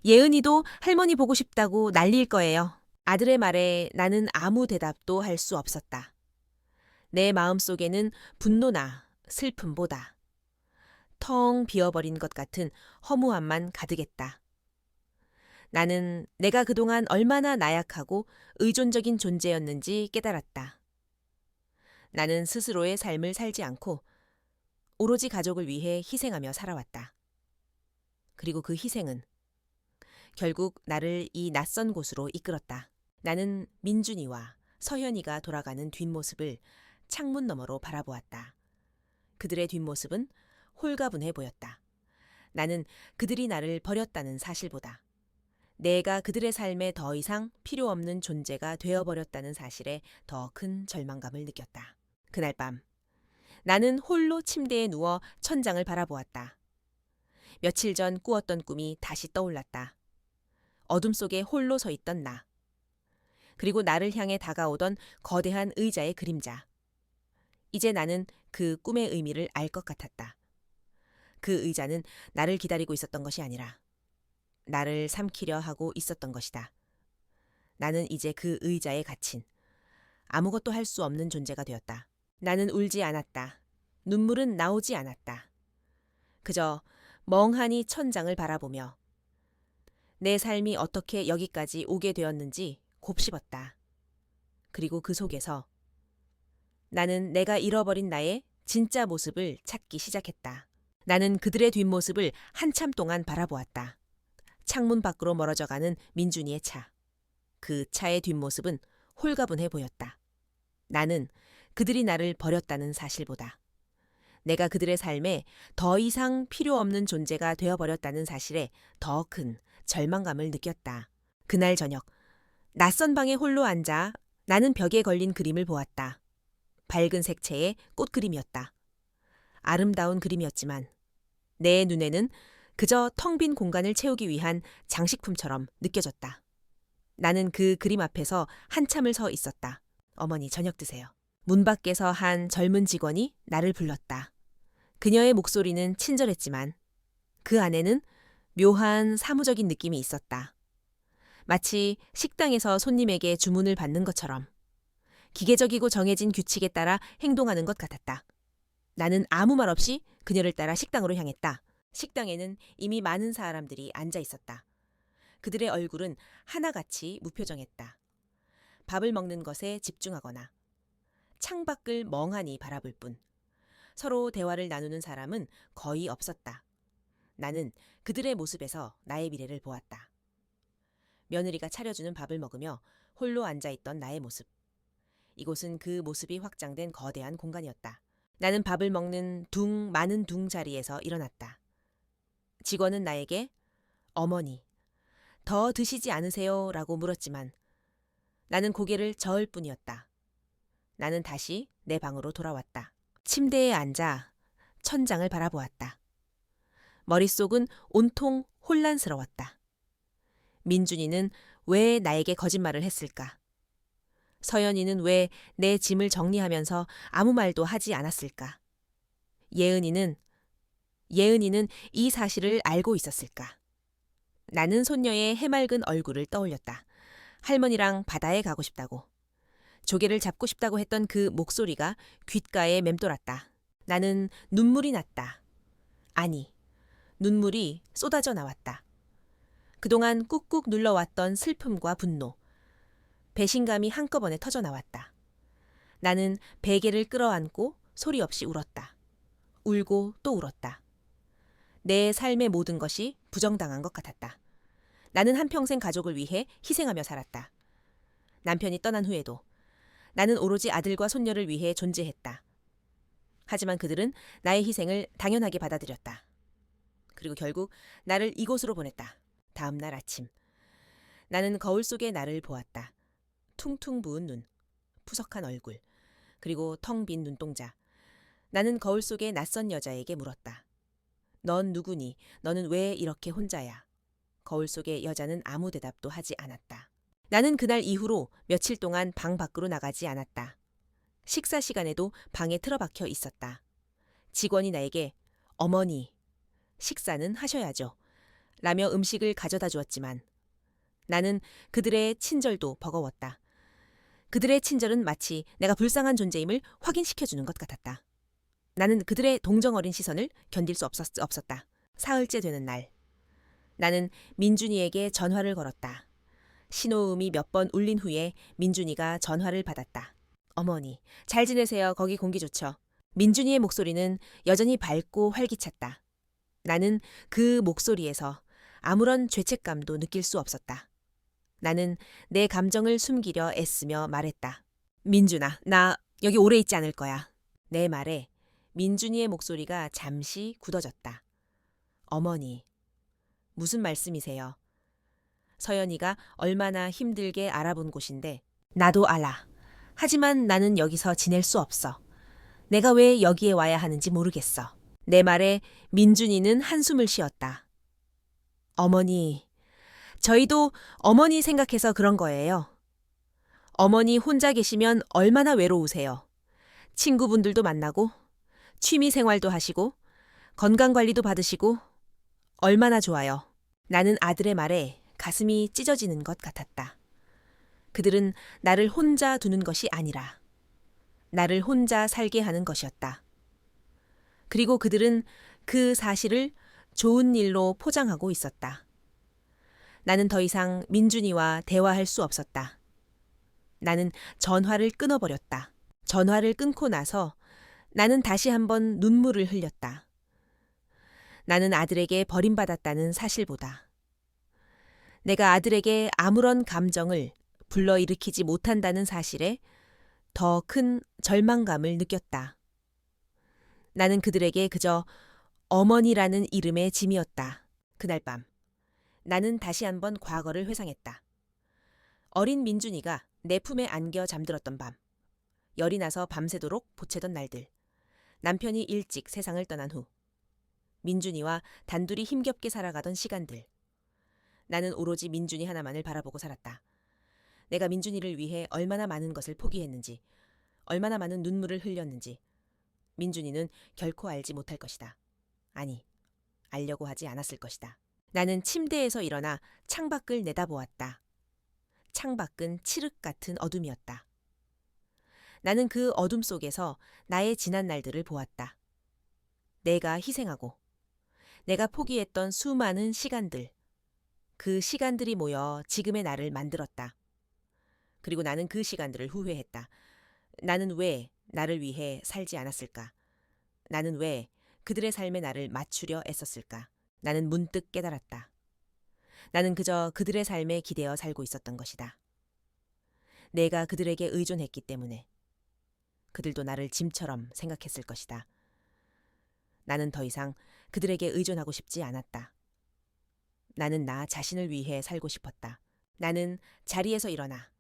S1: 예은이도 할머니 보고 싶다고 난리일 거예요. 아들의 말에 나는 아무 대답도 할 수 없었다. 내 마음속에는 분노나 슬픔보다 텅 비어버린 것 같은 허무함만 가득했다. 나는 내가 그동안 얼마나 나약하고 의존적인 존재였는지 깨달았다. 나는 스스로의 삶을 살지 않고 오로지 가족을 위해 희생하며 살아왔다. 그리고 그 희생은 결국 나를 이 낯선 곳으로 이끌었다. 나는 민준이와 서현이가 돌아가는 뒷모습을 창문 너머로 바라보았다. 그들의 뒷모습은 홀가분해 보였다. 나는 그들이 나를 버렸다는 사실보다 내가 그들의 삶에 더 이상 필요 없는 존재가 되어버렸다는 사실에 더 큰 절망감을 느꼈다. 그날 밤 나는 홀로 침대에 누워 천장을 바라보았다. 며칠 전 꾸었던 꿈이 다시 떠올랐다. 어둠 속에 홀로 서 있던 나. 그리고 나를 향해 다가오던 거대한 의자의 그림자. 이제 나는 그 꿈의 의미를 알 것 같았다. 그 의자는 나를 기다리고 있었던 것이 아니라 나를 삼키려 하고 있었던 것이다. 나는 이제 그 의자에 갇힌 아무것도 할 수 없는 존재가 되었다. 나는 울지 않았다. 눈물은 나오지 않았다. 그저 멍하니 천장을 바라보며 내 삶이 어떻게 여기까지 오게 되었는지 곱씹었다. 그리고 그 속에서 나는 내가 잃어버린 나의 진짜 모습을 찾기 시작했다. 나는 그들의 뒷모습을 한참 동안 바라보았다. 창문 밖으로 멀어져가는 민준이의 차. 그 차의 뒷모습은 홀가분해 보였다. 나는 그들이 나를 버렸다는 사실보다 내가 그들의 삶에 더 이상 필요 없는 존재가 되어버렸다는 사실에 더 큰 절망감을 느꼈다. 그날 저녁, 낯선 방에 홀로 앉아 나는 벽에 걸린 그림을 보았다. 밝은 색채의 꽃 그림이었다. 아름다운 그림이었지만 내 눈에는 그저 텅 빈 공간을 채우기 위한 장식품처럼 느껴졌다. 나는 그 그림 앞에서 한참을 서 있었다. 어머니, 저녁 드세요. 문 밖에서 한 젊은 직원이 나를 불렀다. 그녀의 목소리는 친절했지만 그 안에는 묘한 사무적인 느낌이 있었다. 마치 식당에서 손님에게 주문을 받는 것처럼 기계적이고 정해진 규칙에 따라 행동하는 것 같았다. 나는 아무 말 없이 그녀를 따라 식당으로 향했다. 식당에는 이미 많은 사람들이 앉아 있었다. 그들의 얼굴은 하나같이 무표정했다. 밥을 먹는 것에 집중하거나 창밖을 멍하니 바라볼 뿐 서로 대화를 나누는 사람은 거의 없었다. 나는 그들의 모습에서 나의 미래를 보았다. 며느리가 차려주는 밥을 먹으며 홀로 앉아있던 나의 모습. 이곳은 그 모습이 확장된 거대한 공간이었다. 나는 밥을 먹는 많은 둥 자리에서 일어났다. 직원은 나에게 어머니, 더 드시지 않으세요? 라고 물었지만 나는 고개를 저을 뿐이었다. 나는 다시 내 방으로 돌아왔다. 침대에 앉아 천장을 바라보았다. 머릿속은 온통 혼란스러웠다. 민준이는 왜 나에게 거짓말을 했을까? 서연이는 왜 내 짐을 정리하면서 아무 말도 하지 않았을까? 예은이는 이 사실을 알고 있었을까? 나는 손녀의 해맑은 얼굴을 떠올렸다. 할머니랑 바다에 가고 싶다고. 조개를 잡고 싶다고 했던 그 목소리가 귓가에 맴돌았다. 나는 눈물이 났다. 아니, 눈물이 쏟아져 나왔다. 그동안 꾹꾹 눌러왔던 슬픔과 분노, 배신감이 한꺼번에 터져 나왔다. 나는 베개를 끌어안고 소리 없이 울었다. 울고 또 울었다. 내 삶의 모든 것이 부정당한 것 같았다. 나는 한평생 가족을 위해 희생하며 살았다. 남편이 떠난 후에도 나는 오로지 아들과 손녀를 위해 존재했다. 하지만 그들은 나의 희생을 당연하게 받아들였다. 그리고 결국 나를 이곳으로 보냈다. 다음 날 아침. 나는 거울 속의 나를 보았다. 퉁퉁 부은 눈, 푸석한 얼굴, 그리고 텅 빈 눈동자. 나는 거울 속의 낯선 여자에게 물었다. 넌 누구니? 너는 왜 이렇게 혼자야? 거울 속의 여자는 아무 대답도 하지 않았다. 나는 그날 이후로 며칠 동안 방 밖으로 나가지 않았다. 식사 시간에도 방에 틀어박혀 있었다. 직원이 나에게 어머니, 식사는 하셔야죠. 라며 음식을 가져다 주었지만 나는 그들의 친절도 버거웠다. 그들의 친절은 마치 내가 불쌍한 존재임을 확인시켜주는 것 같았다. 나는 그들의 동정 어린 시선을 견딜 수 없었다. 사흘째 되는 날. 나는 민준이에게 전화를 걸었다. 신호음이 몇 번 울린 후에 민준이가 전화를 받았다. 어머니, 잘 지내세요. 거기 공기 좋죠. 민준이의 목소리는 여전히 밝고 활기찼다. 나는 그 목소리에서 아무런 죄책감도 느낄 수 없었다. 나는 내 감정을 숨기려 애쓰며 말했다. 민준아, 나 여기 오래 있지 않을 거야. 내 말에 민준이의 목소리가 잠시 굳어졌다. 어머니, 무슨 말씀이세요? 서연이가 얼마나 힘들게 알아본 곳인데 나도 알아. 하지만 나는 여기서 지낼 수 없어. 내가 왜 여기에 와야 하는지 모르겠어. 내 말에 민준이는 한숨을 쉬었다. 어머니, 저희도 어머니 생각해서 그런 거예요. 어머니 혼자 계시면 얼마나 외로우세요. 친구분들도 만나고 취미 생활도 하시고 건강관리도 받으시고 얼마나 좋아요. 나는 아들의 말에 가슴이 찢어지는 것 같았다. 그들은 나를 혼자 두는 것이 아니라 나를 혼자 살게 하는 것이었다. 그리고 그들은 그 사실을 좋은 일로 포장하고 있었다. 나는 더 이상 민준이와 대화할 수 없었다. 나는 전화를 끊어버렸다. 전화를 끊고 나서 나는 다시 한번 눈물을 흘렸다. 나는 아들에게 버림받았다는 사실보다 내가 아들에게 아무런 감정을 불러일으키지 못한다는 사실에 더 큰 절망감을 느꼈다. 나는 그들에게 그저 어머니라는 이름의 짐이었다. 그날 밤 나는 다시 한번 과거를 회상했다. 어린 민준이가 내 품에 안겨 잠들었던 밤, 열이 나서 밤새도록 보채던 날들, 남편이 일찍 세상을 떠난 후 민준이와 단둘이 힘겹게 살아가던 시간들. 나는 오로지 민준이 하나만을 바라보고 살았다. 내가 민준이를 위해 얼마나 많은 것을 포기했는지, 얼마나 많은 눈물을 흘렸는지 민준이는 결코 알지 못할 것이다. 아니, 알려고 하지 않았을 것이다. 나는 침대에서 일어나 창밖을 내다보았다. 창밖은 칠흑 같은 어둠이었다. 나는 그 어둠 속에서 나의 지난 날들을 보았다. 내가 희생하고 내가 포기했던 수많은 시간들, 그 시간들이 모여 지금의 나를 만들었다. 그리고 나는 그 시간들을 후회했다. 나는 왜 나를 위해 살지 않았을까? 나는 왜 그들의 삶에 나를 맞추려 애썼을까? 나는 문득 깨달았다. 나는 그저 그들의 삶에 기대어 살고 있었던 것이다. 내가 그들에게 의존했기 때문에 그들도 나를 짐처럼 생각했을 것이다. 나는 더 이상 그들에게 의존하고 싶지 않았다. 나는 나 자신을 위해 살고 싶었다. 나는 자리에서 일어나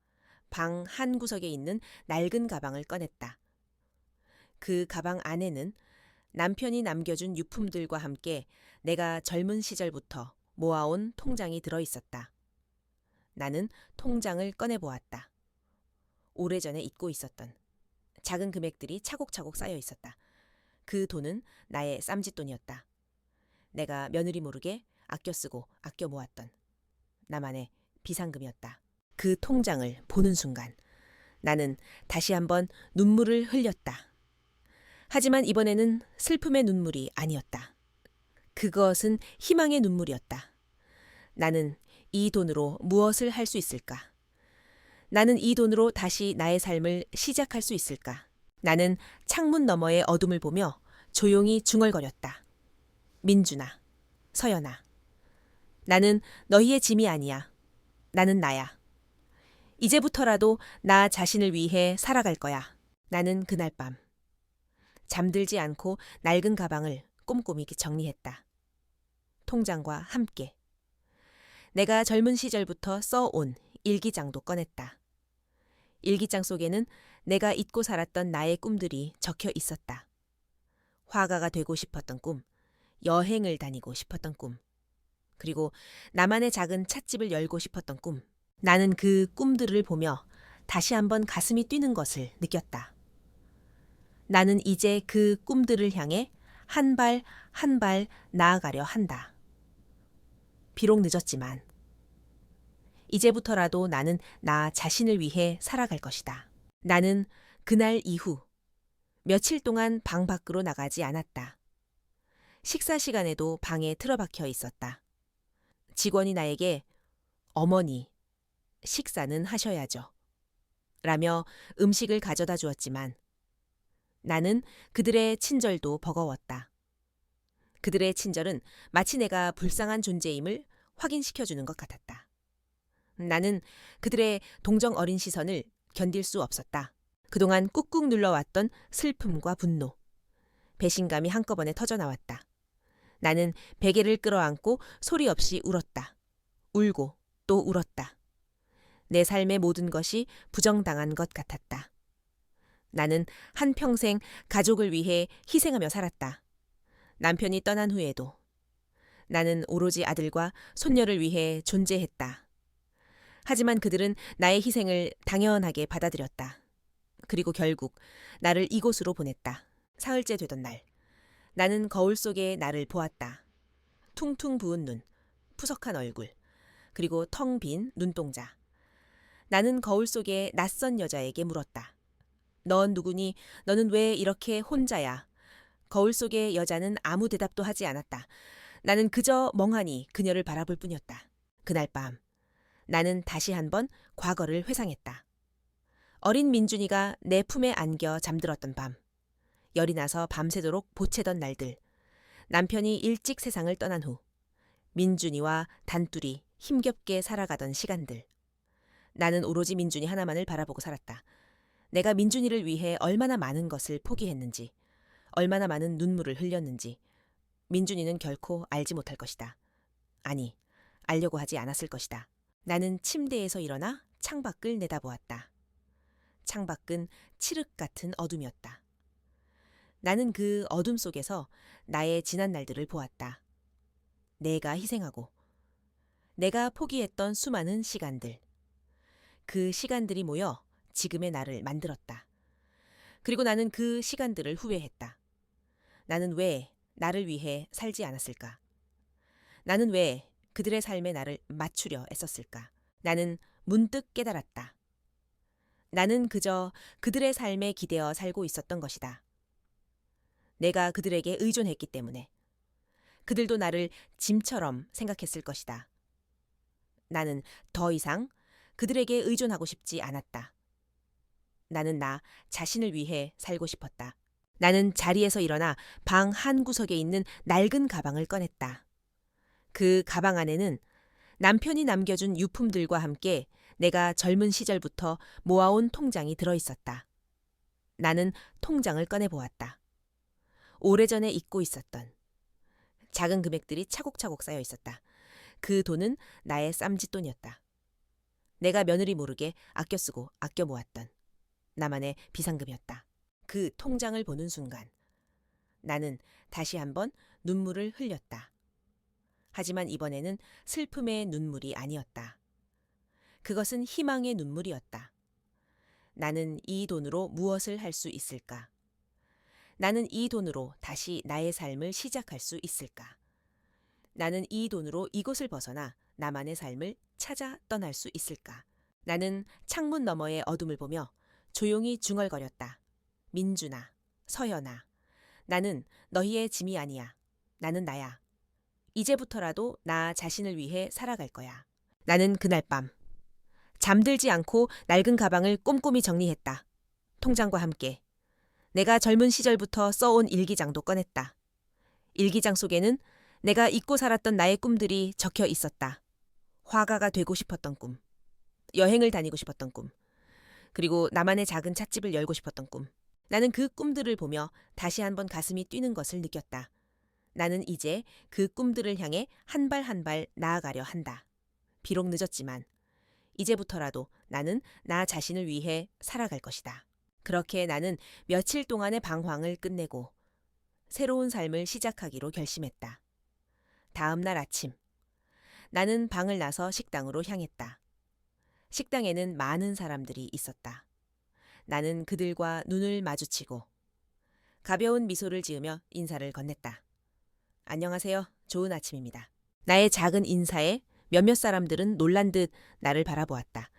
S1: 방 한 구석에 있는 낡은 가방을 꺼냈다. 그 가방 안에는 남편이 남겨준 유품들과 함께 내가 젊은 시절부터 모아온 통장이 들어있었다. 나는 통장을 꺼내보았다. 오래전에 잊고 있었던 작은 금액들이 차곡차곡 쌓여 있었다. 그 돈은 나의 쌈짓돈이었다. 내가 며느리 모르게 아껴 쓰고 아껴 모았던 나만의 비상금이었다. 그 통장을 보는 순간 나는 다시 한번 눈물을 흘렸다. 하지만 이번에는 슬픔의 눈물이 아니었다. 그것은 희망의 눈물이었다. 나는 이 돈으로 무엇을 할 수 있을까? 나는 이 돈으로 다시 나의 삶을 시작할 수 있을까? 나는 창문 너머의 어둠을 보며 조용히 중얼거렸다. 민준아, 서연아, 나는 너희의 짐이 아니야. 나는 나야. 이제부터라도 나 자신을 위해 살아갈 거야. 나는 그날 밤 잠들지 않고 낡은 가방을 꼼꼼히 정리했다. 통장과 함께 내가 젊은 시절부터 써온 일기장도 꺼냈다. 일기장 속에는 내가 잊고 살았던 나의 꿈들이 적혀 있었다. 화가가 되고 싶었던 꿈, 여행을 다니고 싶었던 꿈, 그리고 나만의 작은 찻집을 열고 싶었던 꿈. 나는 그 꿈들을 보며 다시 한번 가슴이 뛰는 것을 느꼈다. 나는 이제 그 꿈들을 향해 한 발 한 발 나아가려 한다. 비록 늦었지만 이제부터라도 나는 나 자신을 위해 살아갈 것이다. 나는 그날 이후 며칠 동안 방 밖으로 나가지 않았다. 식사 시간에도 방에 틀어박혀 있었다. 직원이 나에게 어머니, 식사는 하셔야죠. 라며 음식을 가져다 주었지만 나는 그들의 친절도 버거웠다. 그들의 친절은 마치 내가 불쌍한 존재임을 확인시켜주는 것 같았다. 나는 그들의 동정 어린 시선을 견딜 수 없었다. 그동안 꾹꾹 눌러왔던 슬픔과 분노, 배신감이 한꺼번에 터져나왔다. 나는 베개를 끌어안고 소리 없이 울었다. 울고 또 울었다. 내 삶의 모든 것이 부정당한 것 같았다. 나는 한평생 가족을 위해 희생하며 살았다. 남편이 떠난 후에도. 나는 오로지 아들과 손녀를 위해 존재했다. 하지만 그들은 나의 희생을 당연하게 받아들였다. 그리고 결국 나를 이곳으로 보냈다. 사흘째 되던 날, 나는 거울 속에 나를 보았다. 퉁퉁 부은 눈, 푸석한 얼굴, 그리고 텅 빈 눈동자. 나는 거울 속에 낯선 여자에게 물었다. 넌 누구니? 너는 왜 이렇게 혼자야? 거울 속의 여자는 아무 대답도 하지 않았다. 나는 그저 멍하니 그녀를 바라볼 뿐이었다. 그날 밤, 나는 다시 한번 과거를 회상했다. 어린 민준이가 내 품에 안겨 잠들었던 밤, 열이 나서 밤새도록 보채던 날들, 남편이 일찍 세상을 떠난 후 민준이와 단둘이 힘겹게 살아가던 시간들. 나는 오로지 민준이 하나만을 바라보고 살았다. 내가 민준이를 위해 얼마나 많은 것을 포기했는지, 얼마나 많은 눈물을 흘렸는지 민준이는 결코 알지 못할 것이다. 아니, 알려고 하지 않았을 것이다. 나는 침대에서 일어나 창밖을 내다보았다. 창밖은 칠흑 같은 어둠이었다. 나는 그 어둠 속에서 나의 지난 날들을 보았다. 내가 희생하고 내가 포기했던 수많은 시간들. 그 시간들이 모여 지금의 나를 만들었다. 그리고 나는 그 시간들을 후회했다. 나는 왜 나를 위해 살지 않았을까? 나는 왜 그들의 삶에 나를 맞추려 애썼을까? 나는 문득 깨달았다. 나는 그저 그들의 삶에 기대어 살고 있었던 것이다. 내가 그들에게 의존했기 때문에. 그들도 나를 짐처럼 생각했을 것이다. 나는 더 이상 그들에게 의존하고 싶지 않았다. 나는 나 자신을 위해 살고 싶었다. 나는 자리에서 일어나 방 한 구석에 있는 낡은 가방을 꺼냈다. 그 가방 안에는 남편이 남겨준 유품들과 함께 내가 젊은 시절부터 모아온 통장이 들어있었다. 나는 통장을 꺼내보았다. 오래전에 잊고 있었던 작은 금액들이 차곡차곡 쌓여 있었다. 그 돈은 나의 쌈짓돈이었다. 내가 며느리 모르게 아껴 쓰고 아껴 모았던 나만의 비상금이었다. 그 통장을 보는 순간 나는 다시 한번 눈물을 흘렸다. 하지만 이번에는 슬픔의 눈물이 아니었다. 그것은 희망의 눈물이었다. 나는 이 돈으로 무엇을 할 수 있을까? 나는 이 돈으로 다시 나의 삶을 시작할 수 있을까? 나는 이 돈으로 이곳을 벗어나 나만의 삶을 찾아 떠날 수 있을까? 나는 창문 너머의 어둠을 보며 조용히 중얼거렸다. 민준아, 서연아, 나는 너희의 짐이 아니야. 나는 나야. 이제부터라도 나 자신을 위해 살아갈 거야. 나는 그날 밤 잠들지 않고 낡은 가방을 꼼꼼히 정리했다. 통장과 함께 내가 젊은 시절부터 써온 일기장도 꺼냈다. 일기장 속에는 내가 잊고 살았던 나의 꿈들이 적혀 있었다. 화가가 되고 싶었던 꿈, 여행을 다니고 싶었던 꿈, 그리고 나만의 작은 찻집을 열고 싶었던 꿈. 나는 그 꿈들을 보며 다시 한번 가슴이 뛰는 것을 느꼈다. 나는 이제 그 꿈들을 향해 한 발 한 발 나아가려 한다. 비록 늦었지만 이제부터라도 나는 나 자신을 위해 살아갈 것이다. 그렇게 나는 며칠 동안의 방황을 끝내고 새로운 삶을 시작하기로 결심했다. 다음 날 아침, 나는 방을 나서 식당으로 향했다. 식당에는 많은 사람들이 있었다. 나는 그들과 눈을 마주치고 가벼운 미소를 지으며 인사를 건넸다. 안녕하세요. 좋은 아침입니다. 나의 작은 인사에 몇몇 사람들은 놀란 듯 나를 바라보았다.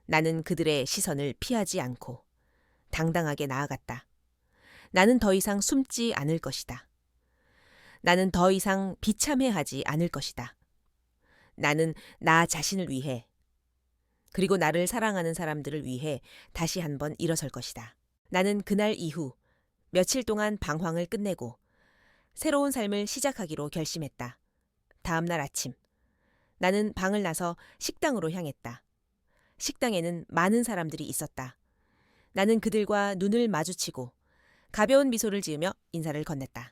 S1: 나는 그들의 시선을 피하지 않고 당당하게 나아갔다. 나는 더 이상 숨지 않을 것이다. 나는 더 이상 비참해하지 않을 것이다. 나는 나 자신을 위해 그리고 나를 사랑하는 사람들을 위해 다시 한번 일어설 것이다. 나는 그날 이후 며칠 동안 방황을 끝내고 새로운 삶을 시작하기로 결심했다. 다음 날 아침, 나는 방을 나서 식당으로 향했다. 식당에는 많은 사람들이 있었다. 나는 그들과 눈을 마주치고 가벼운 미소를 지으며 인사를 건넸다.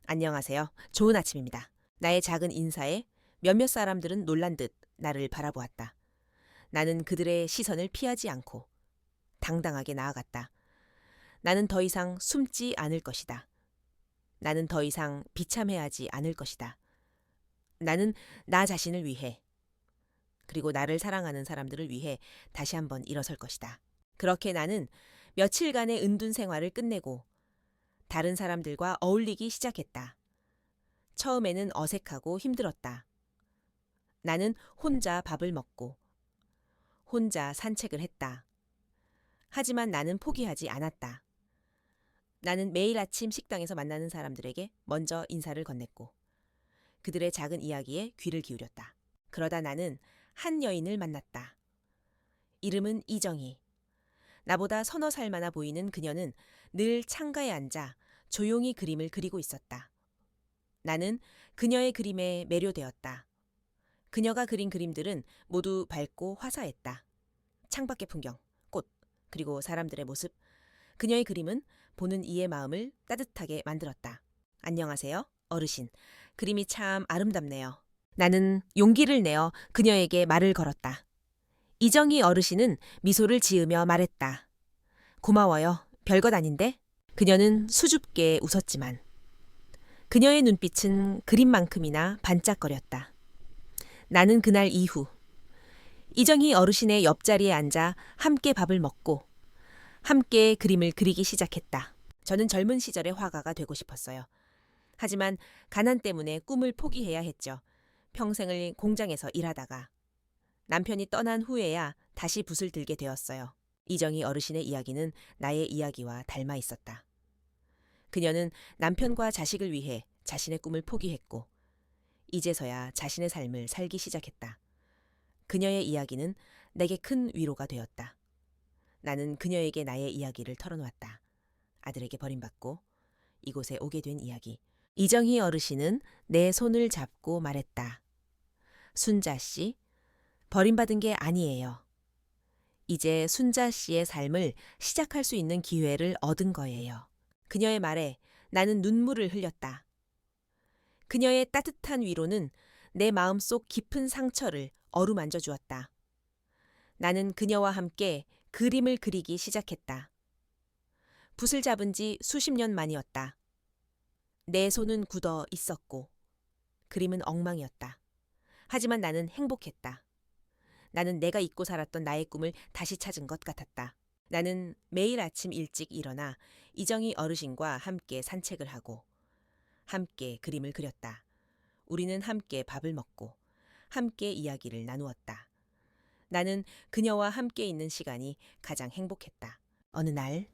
S1: 안녕하세요. 좋은 아침입니다. 나의 작은 인사에 몇몇 사람들은 놀란 듯 나를 바라보았다. 나는 그들의 시선을 피하지 않고 당당하게 나아갔다. 나는 더 이상 숨지 않을 것이다. 나는 더 이상 비참해하지 않을 것이다. 나는 나 자신을 위해, 그리고 나를 사랑하는 사람들을 위해 다시 한번 일어설 것이다. 그렇게 나는 며칠간의 은둔 생활을 끝내고 다른 사람들과 어울리기 시작했다. 처음에는 어색하고 힘들었다. 나는 혼자 밥을 먹고 혼자 산책을 했다. 하지만 나는 포기하지 않았다. 나는 매일 아침 식당에서 만나는 사람들에게 먼저 인사를 건넸고 그들의 작은 이야기에 귀를 기울였다. 그러다 나는 한 여인을 만났다. 이름은 이정희. 나보다 서너 살 많아 보이는 그녀는 늘 창가에 앉아 조용히 그림을 그리고 있었다. 나는 그녀의 그림에 매료되었다. 그녀가 그린 그림들은 모두 밝고 화사했다. 창밖의 풍경, 꽃, 그리고 사람들의 모습. 그녀의 그림은 보는 이의 마음을 따뜻하게 만들었다. 안녕하세요, 어르신. 그림이 참 아름답네요. 나는 용기를 내어 그녀에게 말을 걸었다. 이정희 어르신은 미소를 지으며 말했다. 고마워요. 별것 아닌데? 그녀는 수줍게 웃었지만 그녀의 눈빛은 그림만큼이나 반짝거렸다. 나는 그날 이후 이정희 어르신의 옆자리에 앉아 함께 밥을 먹고 함께 그림을 그리기 시작했다. 저는 젊은 시절의 화가가 되고 싶었어요. 하지만 가난 때문에 꿈을 포기해야 했죠. 평생을 공장에서 일하다가 남편이 떠난 후에야 다시 붓을 들게 되었어요. 이정희 어르신의 이야기는 나의 이야기와 닮아 있었다. 그녀는 남편과 자식을 위해 자신의 꿈을 포기했고 이제서야 자신의 삶을 살기 시작했다. 그녀의 이야기는 내게 큰 위로가 되었다. 나는 그녀에게 나의 이야기를 털어놓았다. 아들에게 버림받고 이곳에 오게 된 이야기. 이정희 어르신은 내 손을 잡고 말했다. 순자 씨, 버림받은 게 아니에요. 이제 순자 씨의 삶을 시작할 수 있는 기회를 얻은 거예요. 그녀의 말에 나는 눈물을 흘렸다. 그녀의 따뜻한 위로는 내 마음속 깊은 상처를 어루만져 주었다. 나는 그녀와 함께 그림을 그리기 시작했다. 붓을 잡은 지 수십 년 만이었다. 내 손은 굳어 있었고 그림은 엉망이었다. 하지만 나는 행복했다. 나는 내가 잊고 살았던 나의 꿈을 다시 찾은 것 같았다. 나는 매일 아침 일찍 일어나 이정희 어르신과 함께 산책을 하고 함께 그림을 그렸다. 우리는 함께 밥을 먹고 함께 이야기를 나누었다. 나는 그녀와 함께 있는 시간이 가장 행복했다. 어느 날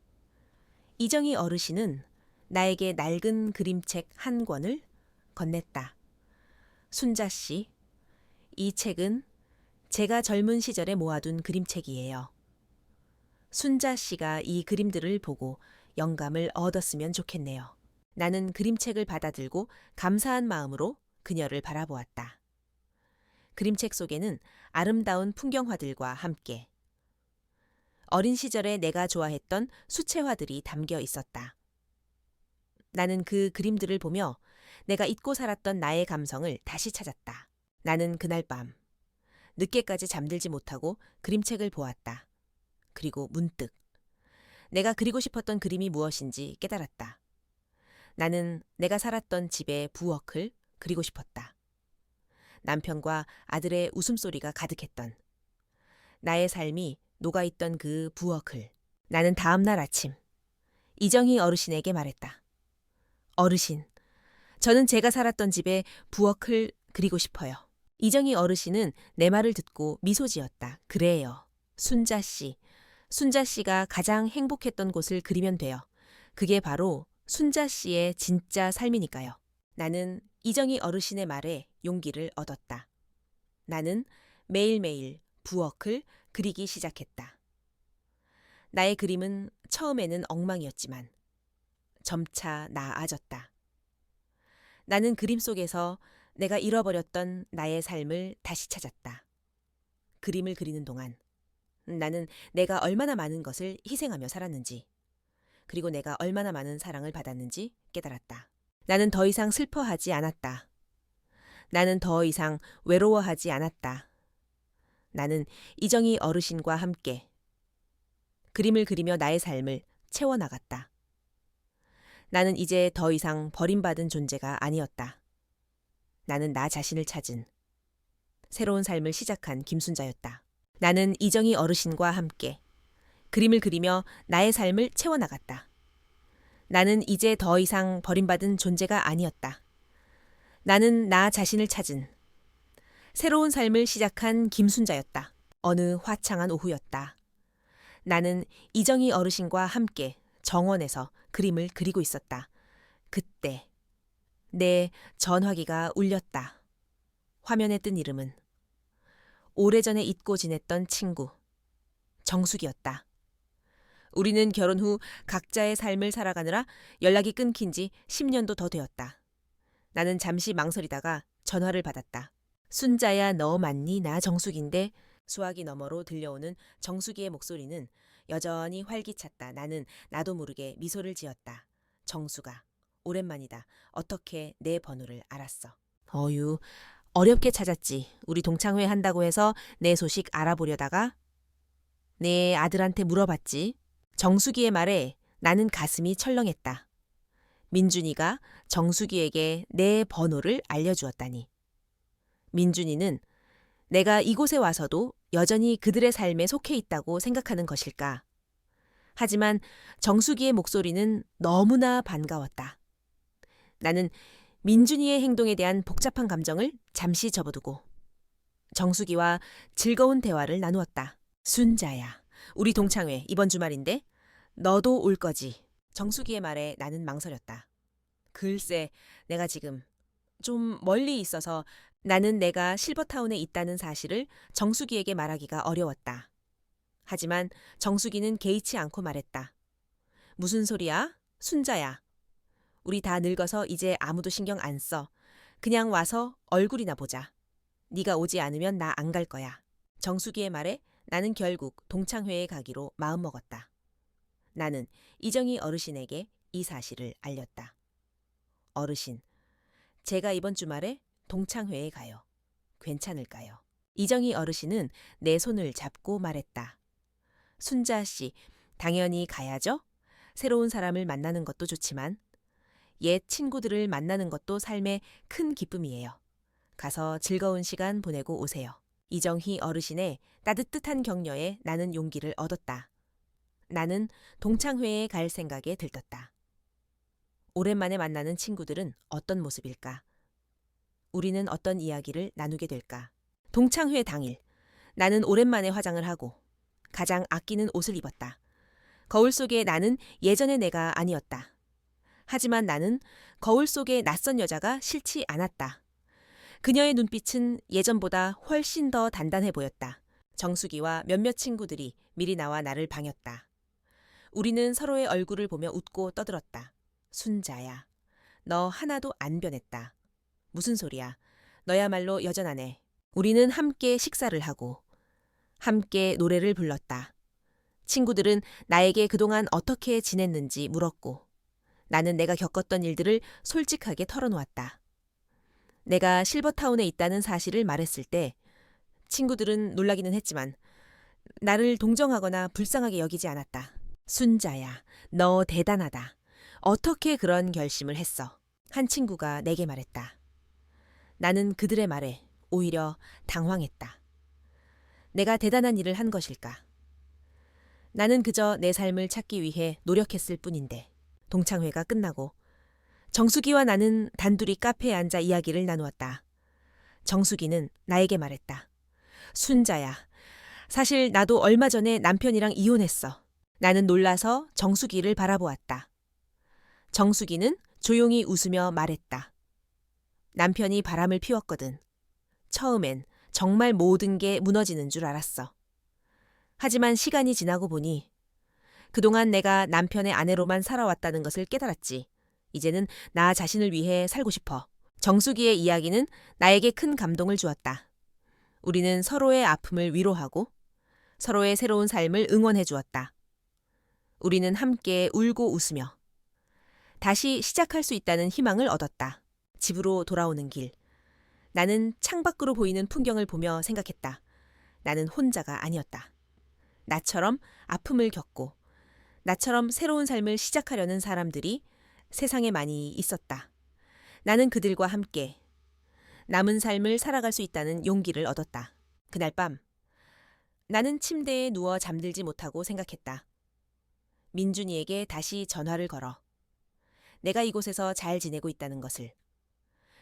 S1: 이정희 어르신은 나에게 낡은 그림책 한 권을 건넸다. 순자 씨, 이 책은 제가 젊은 시절에 모아둔 그림책이에요. 순자 씨가 이 그림들을 보고 영감을 얻었으면 좋겠네요. 나는 그림책을 받아들고 감사한 마음으로 그녀를 바라보았다. 그림책 속에는 아름다운 풍경화들과 함께 어린 시절에 내가 좋아했던 수채화들이 담겨 있었다. 나는 그 그림들을 보며 내가 잊고 살았던 나의 감성을 다시 찾았다. 나는 그날 밤 늦게까지 잠들지 못하고 그림책을 보았다. 그리고 문득 내가 그리고 싶었던 그림이 무엇인지 깨달았다. 나는 내가 살았던 집의 부엌을 그리고 싶었다. 남편과 아들의 웃음소리가 가득했던 나의 삶이 녹아있던 그 부엌을. 나는 다음 날 아침 이정희 어르신에게 말했다. 어르신, 저는 제가 살았던 집의 부엌을 그리고 싶어요. 이정희 어르신은 내 말을 듣고 미소 지었다. 그래요. 순자 씨. 순자 씨가 가장 행복했던 곳을 그리면 돼요. 그게 바로 순자 씨의 진짜 삶이니까요. 나는 이정희 어르신의 말에 용기를 얻었다. 나는 매일매일 부엌을 그리기 시작했다. 나의 그림은 처음에는 엉망이었지만 점차 나아졌다. 나는 그림 속에서 내가 잃어버렸던 나의 삶을 다시 찾았다. 그림을 그리는 동안 나는 내가 얼마나 많은 것을 희생하며 살았는지, 그리고 내가 얼마나 많은 사랑을 받았는지 깨달았다. 나는 더 이상 슬퍼하지 않았다. 나는 더 이상 외로워하지 않았다. 나는 이정희 어르신과 함께 그림을 그리며 나의 삶을 채워나갔다. 나는 이제 더 이상 버림받은 존재가 아니었다. 나는 나 자신을 찾은 새로운 삶을 시작한 김순자였다. 나는 이정희 어르신과 함께 그림을 그리며 나의 삶을 채워나갔다. 나는 이제 더 이상 버림받은 존재가 아니었다. 나는 나 자신을 찾은 새로운 삶을 시작한 김순자였다. 어느 화창한 오후였다. 나는 이정희 어르신과 함께 정원에서 그림을 그리고 있었다. 그때 내 전화기가 울렸다. 화면에 뜬 이름은 오래전에 잊고 지냈던 친구 정숙이었다. 우리는 결혼 후 각자의 삶을 살아가느라 연락이 끊긴 지 10년도 더 되었다. 나는 잠시 망설이다가 전화를 받았다. 순자야, 너 맞니? 나 정숙인데. 수화기 너머로 들려오는 정숙이의 목소리는 여전히 활기찼다. 나는 나도 모르게 미소를 지었다. 정숙아, 오랜만이다. 어떻게 내 번호를 알았어? 어유, 어렵게 찾았지. 우리 동창회 한다고 해서 내 소식 알아보려다가 내 아들한테 물어봤지. 정숙이의 말에 나는 가슴이 철렁했다. 민준이가 정숙이에게 내 번호를 알려주었다니. 민준이는 내가 이곳에 와서도 여전히 그들의 삶에 속해 있다고 생각하는 것일까? 하지만 정숙이의 목소리는 너무나 반가웠다. 나는 민준이의 행동에 대한 복잡한 감정을 잠시 접어두고 정숙이와 즐거운 대화를 나누었다. 순자야, 우리 동창회 이번 주말인데 너도 올 거지? 정숙이의 말에 나는 망설였다. 글쎄, 내가 지금 좀 멀리 있어서 나는 내가 실버타운에 있다는 사실을 정숙이에게 말하기가 어려웠다. 하지만 정숙이는 개의치 않고 말했다. 무슨 소리야? 순자야. 우리 다 늙어서 이제 아무도 신경 안 써. 그냥 와서 얼굴이나 보자. 네가 오지 않으면 나 안 갈 거야. 정숙이의 말에 나는 결국 동창회에 가기로 마음먹었다. 나는 이정희 어르신에게 이 사실을 알렸다. 어르신, 제가 이번 주말에 동창회에 가요. 괜찮을까요? 이정희 어르신은 내 손을 잡고 말했다. 순자 씨, 당연히 가야죠. 새로운 사람을 만나는 것도 좋지만 옛 친구들을 만나는 것도 삶의 큰 기쁨이에요. 가서 즐거운 시간 보내고 오세요. 이정희 어르신의 따뜻한 격려에 나는 용기를 얻었다. 나는 동창회에 갈 생각에 들떴다. 오랜만에 만나는 친구들은 어떤 모습일까? 우리는 어떤 이야기를 나누게 될까? 동창회 당일, 나는 오랜만에 화장을 하고 가장 아끼는 옷을 입었다. 거울 속의 나는 예전의 내가 아니었다. 하지만 나는 거울 속의 낯선 여자가 싫지 않았다. 그녀의 눈빛은 예전보다 훨씬 더 단단해 보였다. 정숙이와 몇몇 친구들이 미리 나와 나를 반겼다. 우리는 서로의 얼굴을 보며 웃고 떠들었다. 순자야, 너 하나도 안 변했다. 무슨 소리야? 너야말로 여전하네. 우리는 함께 식사를 하고 함께 노래를 불렀다. 친구들은 나에게 그동안 어떻게 지냈는지 물었고 나는 내가 겪었던 일들을 솔직하게 털어놓았다. 내가 실버타운에 있다는 사실을 말했을 때 친구들은 놀라기는 했지만 나를 동정하거나 불쌍하게 여기지 않았다. 순자야, 너 대단하다. 어떻게 그런 결심을 했어? 한 친구가 내게 말했다. 나는 그들의 말에 오히려 당황했다. 내가 대단한 일을 한 것일까? 나는 그저 내 삶을 찾기 위해 노력했을 뿐인데. 동창회가 끝나고 정숙이와 나는 단둘이 카페에 앉아 이야기를 나누었다. 정숙이는 나에게 말했다. 순자야, 사실 나도 얼마 전에 남편이랑 이혼했어. 나는 놀라서 정숙이를 바라보았다. 정숙이는 조용히 웃으며 말했다. 남편이 바람을 피웠거든. 처음엔 정말 모든 게 무너지는 줄 알았어. 하지만 시간이 지나고 보니 그동안 내가 남편의 아내로만 살아왔다는 것을 깨달았지. 이제는 나 자신을 위해 살고 싶어. 정수기의 이야기는 나에게 큰 감동을 주었다. 우리는 서로의 아픔을 위로하고 서로의 새로운 삶을 응원해 주었다. 우리는 함께 울고 웃으며 다시 시작할 수 있다는 희망을 얻었다. 집으로 돌아오는 길. 나는 창밖으로 보이는 풍경을 보며 생각했다. 나는 혼자가 아니었다. 나처럼 아픔을 겪고 나처럼 새로운 삶을 시작하려는 사람들이 세상에 많이 있었다. 나는 그들과 함께 남은 삶을 살아갈 수 있다는 용기를 얻었다. 그날 밤 나는 침대에 누워 잠들지 못하고 생각했다. 민준이에게 다시 전화를 걸어 내가 이곳에서 잘 지내고 있다는 것을,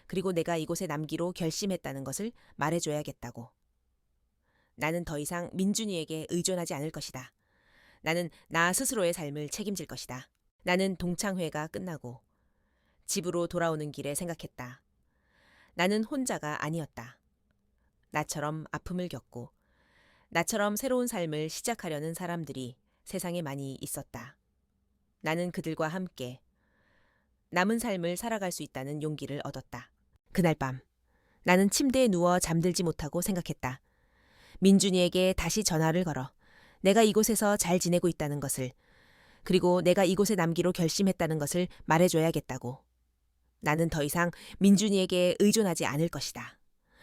S1: 그리고 내가 이곳에 남기로 결심했다는 것을 말해줘야겠다고. 나는 더 이상 민준이에게 의존하지 않을 것이다. 나는 나 스스로의 삶을 책임질 것이다. 나는 동창회가 끝나고 집으로 돌아오는 길에 생각했다. 나는 혼자가 아니었다. 나처럼 아픔을 겪고 나처럼 새로운 삶을 시작하려는 사람들이 세상에 많이 있었다. 나는 그들과 함께 남은 삶을 살아갈 수 있다는 용기를 얻었다. 그날 밤 나는 침대에 누워 잠들지 못하고 생각했다. 민준이에게 다시 전화를 걸어 내가 이곳에서 잘 지내고 있다는 것을, 그리고 내가 이곳에 남기로 결심했다는 것을 말해줘야겠다고. 나는 더 이상 민준이에게 의존하지 않을 것이다.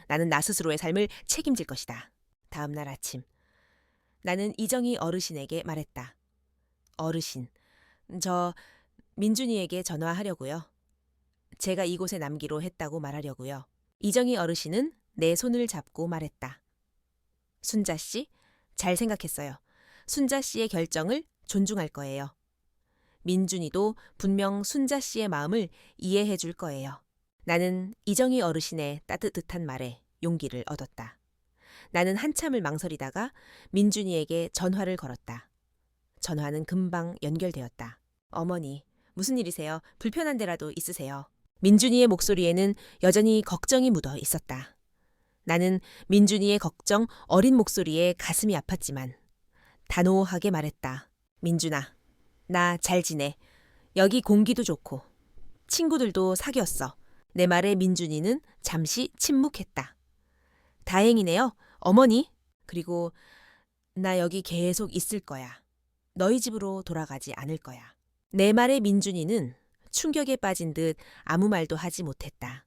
S1: 나는 나 스스로의 삶을 책임질 것이다. 다음 날 아침 나는 이정희 어르신에게 말했다. 어르신, 저 민준이에게 전화하려고요. 제가 이곳에 남기로 했다고 말하려고요. 이정희 어르신은 내 손을 잡고 말했다. 순자 씨, 잘 생각했어요. 순자 씨의 결정을 존중할 거예요. 민준이도 분명 순자 씨의 마음을 이해해 줄 거예요. 나는 이정희 어르신의 따뜻한 말에 용기를 얻었다. 나는 한참을 망설이다가 민준이에게 전화를 걸었다. 전화는 금방 연결되었다. 어머니, 무슨 일이세요? 불편한 데라도 있으세요? 민준이의 목소리에는 여전히 걱정이 묻어 있었다. 나는 민준이의 걱정 어린 목소리에 가슴이 아팠지만 단호하게 말했다. 민준아, 나 잘 지내. 여기 공기도 좋고 친구들도 사귀었어. 내 말에 민준이는 잠시 침묵했다. 다행이네요. 어머니. 그리고 나 여기 계속 있을 거야. 너희 집으로 돌아가지 않을 거야. 내 말에 민준이는 충격에 빠진 듯 아무 말도 하지 못했다.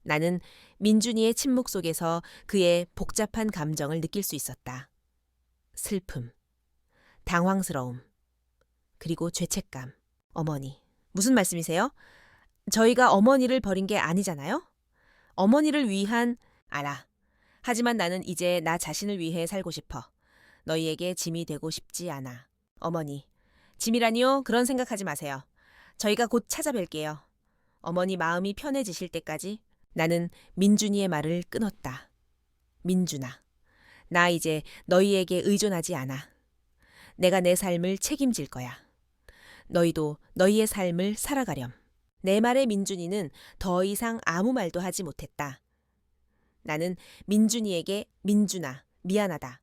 S1: 나는 민준이의 침묵 속에서 그의 복잡한 감정을 느낄 수 있었다. 슬픔, 당황스러움, 그리고 죄책감. 어머니, 무슨 말씀이세요? 저희가 어머니를 버린 게 아니잖아요? 어머니를 위한... 알아. 하지만 나는 이제 나 자신을 위해 살고 싶어. 너희에게 짐이 되고 싶지 않아. 어머니, 짐이라니요? 그런 생각하지 마세요. 저희가 곧 찾아뵐게요. 어머니 마음이 편해지실 때까지. 나는 민준이의 말을 끊었다. 민준아, 나 이제 너희에게 의존하지 않아. 내가 내 삶을 책임질 거야. 너희도 너희의 삶을 살아가렴. 내 말에 민준이는 더 이상 아무 말도 하지 못했다. 나는 민준이에게 민준아, 미안하다.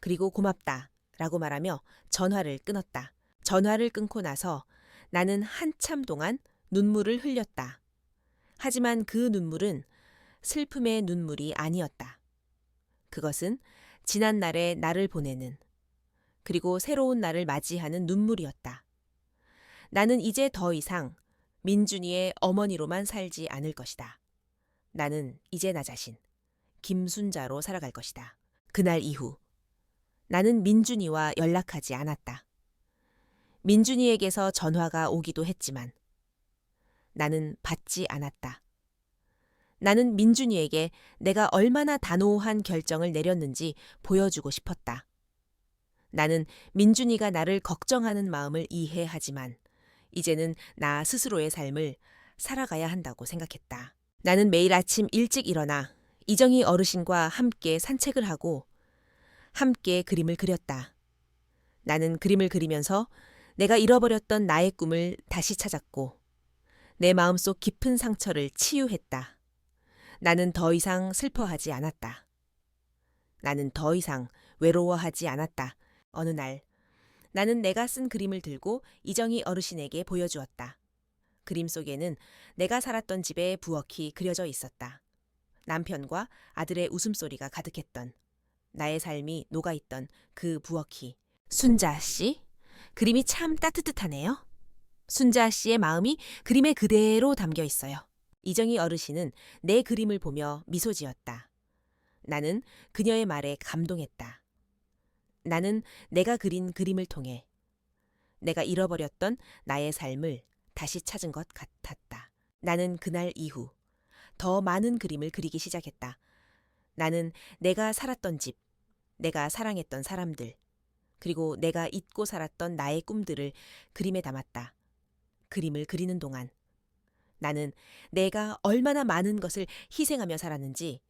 S1: 그리고 고맙다. 라고 말하며 전화를 끊었다. 전화를 끊고 나서 나는 한참 동안 눈물을 흘렸다. 하지만 그 눈물은 슬픔의 눈물이 아니었다. 그것은 지난 날의 나를 보내는, 그리고 새로운 날을 맞이하는 눈물이었다. 나는 이제 더 이상 민준이의 어머니로만 살지 않을 것이다. 나는 이제 나 자신, 김순자로 살아갈 것이다. 그날 이후 나는 민준이와 연락하지 않았다. 민준이에게서 전화가 오기도 했지만 나는 받지 않았다. 나는 민준이에게 내가 얼마나 단호한 결정을 내렸는지 보여주고 싶었다. 나는 민준이가 나를 걱정하는 마음을 이해하지만 이제는 나 스스로의 삶을 살아가야 한다고 생각했다. 나는 매일 아침 일찍 일어나 이정희 어르신과 함께 산책을 하고 함께 그림을 그렸다. 나는 그림을 그리면서 내가 잃어버렸던 나의 꿈을 다시 찾았고 내 마음속 깊은 상처를 치유했다. 나는 더 이상 슬퍼하지 않았다. 나는 더 이상 외로워하지 않았다. 어느 날 나는 내가 쓴 그림을 들고 이정희 어르신에게 보여주었다. 그림 속에는 내가 살았던 집의 부엌이 그려져 있었다. 남편과 아들의 웃음소리가 가득했던, 나의 삶이 녹아있던 그 부엌이. 순자 씨? 그림이 참 따뜻하네요. 순자 씨의 마음이 그림에 그대로 담겨 있어요. 이정희 어르신은 내 그림을 보며 미소 지었다. 나는 그녀의 말에 감동했다. 나는 내가 그린 그림을 통해 내가 잃어버렸던 나의 삶을 다시 찾은 것 같았다. 나는 그날 이후 더 많은 그림을 그리기 시작했다. 나는 내가 살았던 집, 내가 사랑했던 사람들, 그리고 내가 잊고 살았던 나의 꿈들을 그림에 담았다. 그림을 그리는 동안 나는 내가 얼마나 많은 것을 희생하며 살았는지,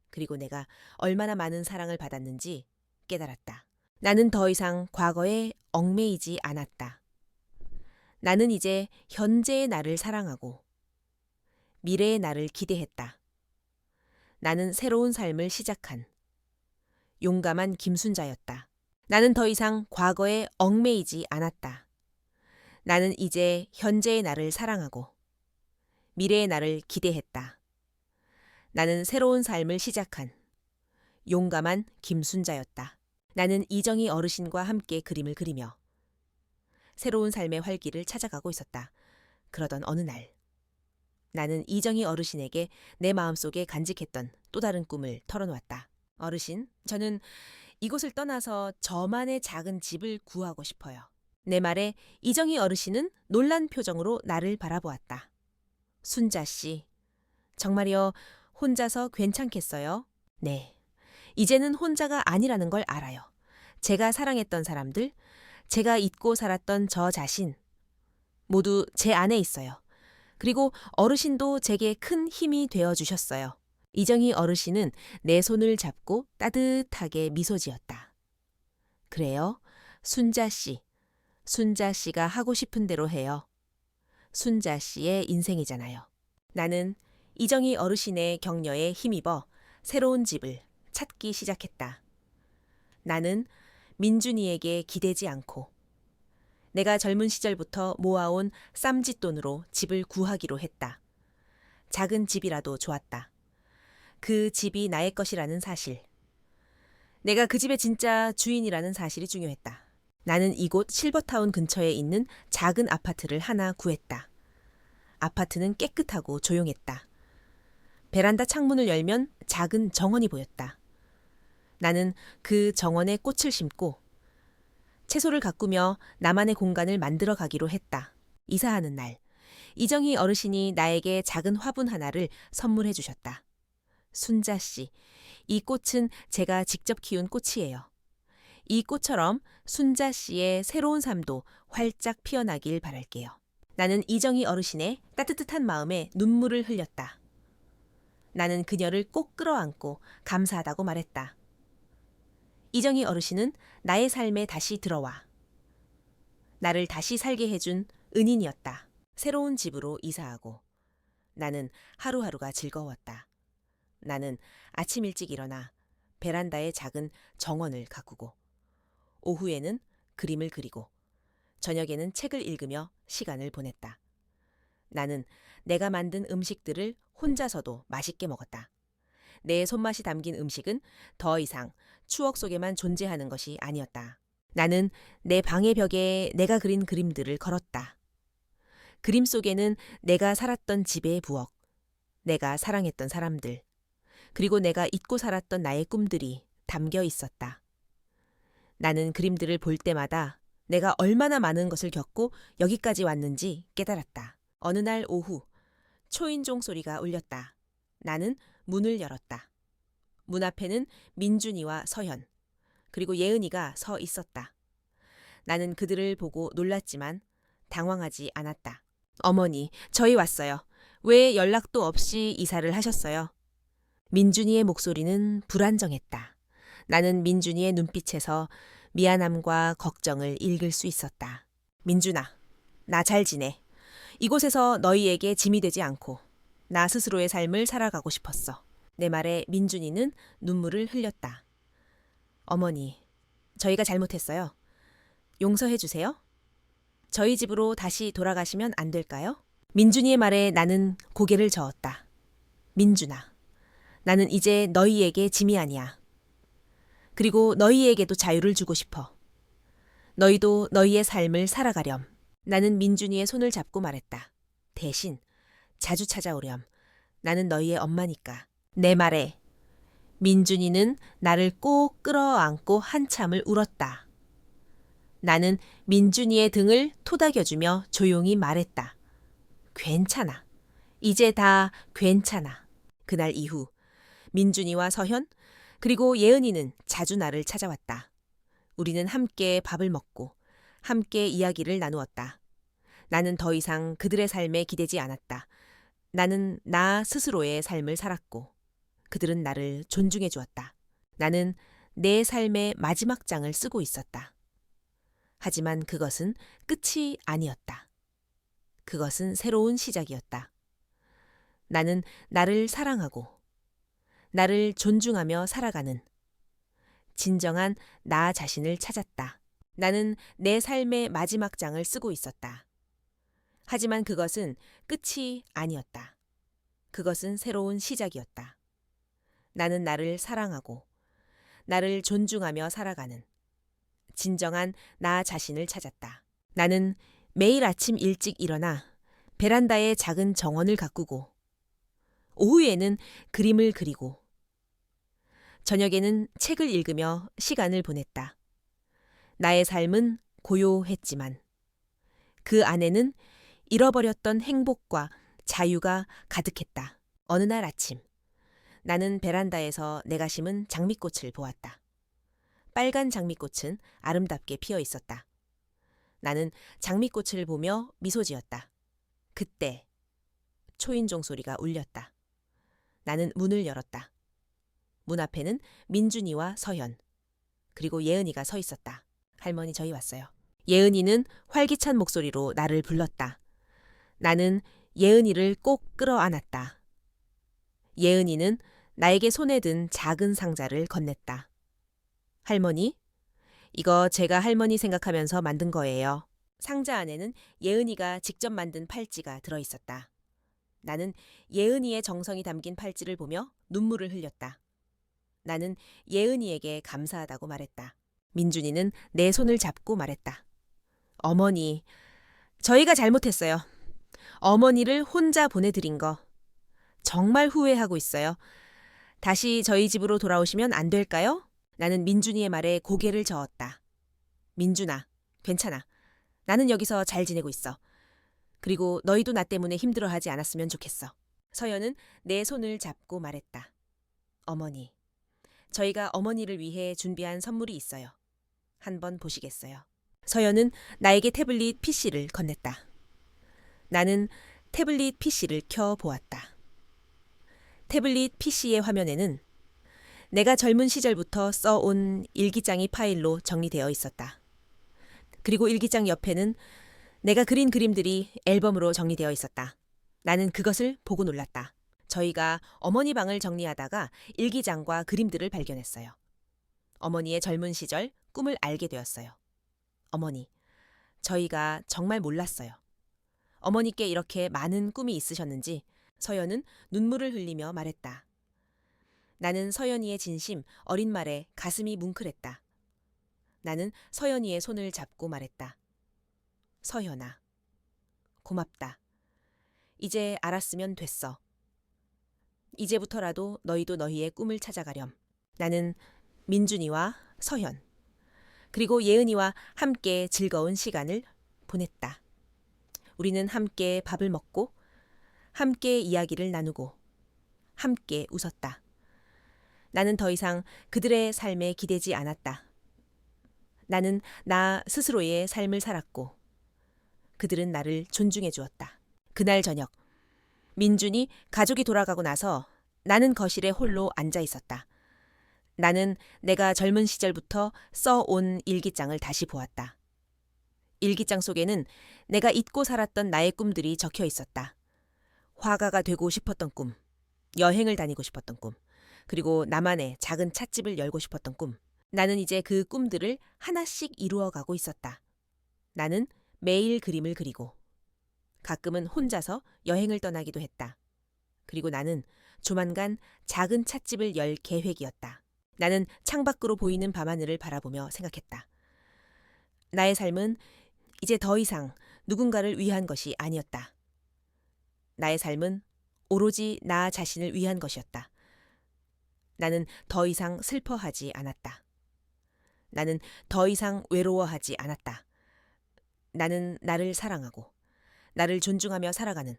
S1: 그리고 내가 얼마나 많은 사랑을 받았는지 깨달았다. 나는 더 이상 과거에 얽매이지 않았다. 나는 이제 현재의 나를 사랑하고 미래의 나를 기대했다. 나는 새로운 삶을 시작한 용감한 김순자였다. 나는 더 이상 과거에 얽매이지 않았다. 나는 이제 현재의 나를 사랑하고 미래의 나를 기대했다. 나는 새로운 삶을 시작한 용감한 김순자였다. 나는 이정희 어르신과 함께 그림을 그리며 새로운 삶의 활기를 찾아가고 있었다. 그러던 어느 날, 나는 이정희 어르신에게 내 마음속에 간직했던 또 다른 꿈을 털어놓았다. 어르신, 저는 이곳을 떠나서 저만의 작은 집을 구하고 싶어요. 내 말에 이정희 어르신은 놀란 표정으로 나를 바라보았다. 순자 씨, 정말이요, 혼자서 괜찮겠어요? 네, 이제는 혼자가 아니라는 걸 알아요. 제가 사랑했던 사람들, 제가 잊고 살았던 저 자신, 모두 제 안에 있어요. 그리고 어르신도 제게 큰 힘이 되어주셨어요. 이정희 어르신은 내 손을 잡고 따뜻하게 미소 지었다. 그래요, 순자 씨. 순자 씨가 하고 싶은 대로 해요. 순자 씨의 인생이잖아요. 나는 이정희 어르신의 격려에 힘입어 새로운 집을 찾기 시작했다. 나는 민준이에게 기대지 않고 내가 젊은 시절부터 모아온 쌈짓돈으로 집을 구하기로 했다. 작은 집이라도 좋았다. 그 집이 나의 것이라는 사실. 내가 그 집의 진짜 주인이라는 사실이 중요했다. 나는 이곳 실버타운 근처에 있는 작은 아파트를 하나 구했다. 아파트는 깨끗하고 조용했다. 베란다 창문을 열면 작은 정원이 보였다. 나는 그 정원에 꽃을 심고 채소를 가꾸며 나만의 공간을 만들어 가기로 했다. 이사하는 날, 이정희 어르신이 나에게 작은 화분 하나를 선물해 주셨다. 순자 씨, 이 꽃은 제가 직접 키운 꽃이에요. 이 꽃처럼 순자 씨의 새로운 삶도 활짝 피어나길 바랄게요. 나는 이정희 어르신의 따뜻한 마음에 눈물을 흘렸다. 나는 그녀를 꼭 끌어안고 감사하다고 말했다. 이정희 어르신은 나의 삶에 다시 들어와 나를 다시 살게 해준 은인이었다. 새로운 집으로 이사하고 나는 하루하루가 즐거웠다. 나는 아침 일찍 일어나 베란다에 작은 정원을 가꾸고 오후에는 그림을 그리고 저녁에는 책을 읽으며 시간을 보냈다. 나는 내가 만든 음식들을 혼자서도 맛있게 먹었다. 내 손맛이 담긴 음식은 더 이상 추억 속에만 존재하는 것이 아니었다. 나는 내 방의 벽에 내가 그린 그림들을 걸었다. 그림 속에는 내가 살았던 집의 부엌, 내가 사랑했던 사람들, 그리고 내가 잊고 살았던 나의 꿈들이 담겨 있었다. 나는 그림들을 볼 때마다 내가 얼마나 많은 것을 겪고 여기까지 왔는지 깨달았다. 어느 날 오후, 초인종 소리가 울렸다. 나는 문을 열었다. 문 앞에는 민준이와 서현, 그리고 예은이가 서 있었다. 나는 그들을 보고 놀랐지만 당황하지 않았다. 어머니, 저희 왔어요. 왜 연락도 없이 이사를 하셨어요? 민준이의 목소리는 불안정했다. 나는 민준이의 눈빛에서 미안함과 걱정을 읽을 수 있었다. 민준아, 나 잘 지내. 이곳에서 너희에게 짐이 되지 않고 나 스스로의 삶을 살아가고 싶었어. 내 말에 민준이는 눈물을 흘렸다. 어머니, 저희가 잘못했어요. 용서해 주세요. 저희 집으로 다시 돌아가시면 안 될까요? 민준이의 말에 나는 고개를 저었다. 민준아, 나는 이제 너희에게 짐이 아니야. 그리고 너희에게도 자유를 주고 싶어. 너희도 너희의 삶을 살아가렴. 나는 민준이의 손을 잡고 말했다. 대신 자주 찾아오렴. 나는 너희의 엄마니까. 내 말에 민준이는 나를 꼭 끌어안고 한참을 울었다. 나는 민준이의 등을 토닥여주며 조용히 말했다. 괜찮아. 이제 다 괜찮아. 그날 이후 민준이와 서현 그리고 예은이는 자주 나를 찾아왔다. 우리는 함께 밥을 먹고 함께 이야기를 나누었다. 나는 더 이상 그들의 삶에 기대지 않았다. 나는 나 스스로의 삶을 살았고 그들은 나를 존중해 주었다. 나는 내 삶의 마지막 장을 쓰고 있었다. 하지만 그것은 끝이 아니었다. 그것은 새로운 시작이었다. 나는 나를 사랑하고 나를 존중하며 살아가는 진정한 나 자신을 찾았다. 나는 내 삶의 마지막 장을 쓰고 있었다. 하지만 그것은 끝이 아니었다. 그것은 새로운 시작이었다. 나는 나를 사랑하고 나를 존중하며 살아가는 진정한 나 자신을 찾았다. 나는 매일 아침 일찍 일어나 베란다에 작은 정원을 가꾸고 오후에는 그림을 그리고 저녁에는 책을 읽으며 시간을 보냈다. 나의 삶은 고요했지만 그 안에는 잃어버렸던 행복과 자유가 가득했다. 어느 날 아침 나는 베란다에서 내가 심은 장미꽃을 보았다. 빨간 장미꽃은 아름답게 피어 있었다. 나는 장미꽃을 보며 미소 지었다. 그때 초인종 소리가 울렸다. 나는 문을 열었다. 문 앞에는 민준이와 서현 그리고 예은이가 서 있었다. 할머니 저희 왔어요. 예은이는 활기찬 목소리로 나를 불렀다. 나는 예은이를 꼭 끌어안았다. 예은이는 나에게 손에 든 작은 상자를 건넸다. 할머니, 이거 제가 할머니 생각하면서 만든 거예요. 상자 안에는 예은이가 직접 만든 팔찌가 들어있었다. 나는 예은이의 정성이 담긴 팔찌를 보며 눈물을 흘렸다. 나는 예은이에게 감사하다고 말했다. 민준이는 내 손을 잡고 말했다. 어머니, 저희가 잘못했어요. 어머니를 혼자 보내드린 거 정말 후회하고 있어요. 다시 저희 집으로 돌아오시면 안 될까요? 나는 민준이의 말에 고개를 저었다. 민준아, 괜찮아. 나는 여기서 잘 지내고 있어. 그리고 너희도 나 때문에 힘들어하지 않았으면 좋겠어. 서연은 내 손을 잡고 말했다. 어머니, 저희가 어머니를 위해 준비한 선물이 있어요. 한번 보시겠어요? 서연은 나에게 태블릿 PC를 건넸다. 나는 태블릿 PC를 켜보았다. 태블릿 PC의 화면에는 내가 젊은 시절부터 써온 일기장이 파일로 정리되어 있었다. 그리고 일기장 옆에는 내가 그린 그림들이 앨범으로 정리되어 있었다. 나는 그것을 보고 놀랐다. 저희가 어머니 방을 정리하다가 일기장과 그림들을 발견했어요. 어머니의 젊은 시절 꿈을 알게 되었어요. 어머니, 저희가 정말 몰랐어요. 어머니께 이렇게 많은 꿈이 있으셨는지 서연은 눈물을 흘리며 말했다. 나는 서연이의 진심, 어린 말에 가슴이 뭉클했다. 나는 서연이의 손을 잡고 말했다. 서연아, 고맙다. 이제 알았으면 됐어. 이제부터라도 너희도 너희의 꿈을 찾아가렴. 나는 민준이와 서현, 그리고 예은이와 함께 즐거운 시간을 보냈다. 우리는 함께 밥을 먹고 함께 이야기를 나누고 함께 웃었다. 나는 더 이상 그들의 삶에 기대지 않았다. 나는 나 스스로의 삶을 살았고 그들은 나를 존중해 주었다. 그날 저녁 민준이 가족이 돌아가고 나서 나는 거실에 홀로 앉아 있었다. 나는 내가 젊은 시절부터 써온 일기장을 다시 보았다. 일기장 속에는 내가 잊고 살았던 나의 꿈들이 적혀 있었다. 화가가 되고 싶었던 꿈, 여행을 다니고 싶었던 꿈, 그리고 나만의 작은 찻집을 열고 싶었던 꿈. 나는 이제 그 꿈들을 하나씩 이루어가고 있었다. 나는 매일 그림을 그리고 가끔은 혼자서 여행을 떠나기도 했다. 그리고 나는 조만간 작은 찻집을 열 계획이었다. 나는 창밖으로 보이는 밤하늘을 바라보며 생각했다. 나의 삶은 이제 더 이상 누군가를 위한 것이 아니었다. 나의 삶은 오로지 나 자신을 위한 것이었다. 나는 더 이상 슬퍼하지 않았다. 나는 더 이상 외로워하지 않았다. 나는 나를 사랑하고 나를 존중하며 살아가는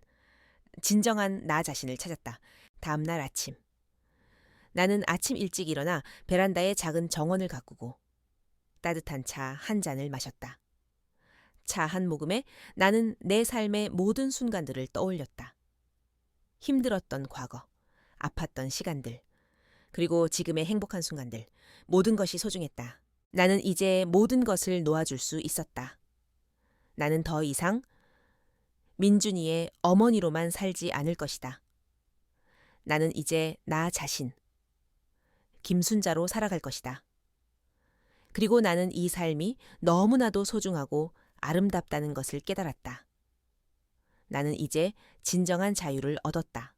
S1: 진정한 나 자신을 찾았다. 다음 날 아침. 나는 아침 일찍 일어나 베란다에 작은 정원을 가꾸고 따뜻한 차 한 잔을 마셨다. 차 한 모금에 나는 내 삶의 모든 순간들을 떠올렸다. 힘들었던 과거, 아팠던 시간들, 그리고 지금의 행복한 순간들, 모든 것이 소중했다. 나는 이제 모든 것을 놓아줄 수 있었다. 나는 더 이상 민준이의 어머니로만 살지 않을 것이다. 나는 이제 나 자신, 김순자로 살아갈 것이다. 그리고 나는 이 삶이 너무나도 소중하고 아름답다는 것을 깨달았다. 나는 이제 진정한 자유를 얻었다.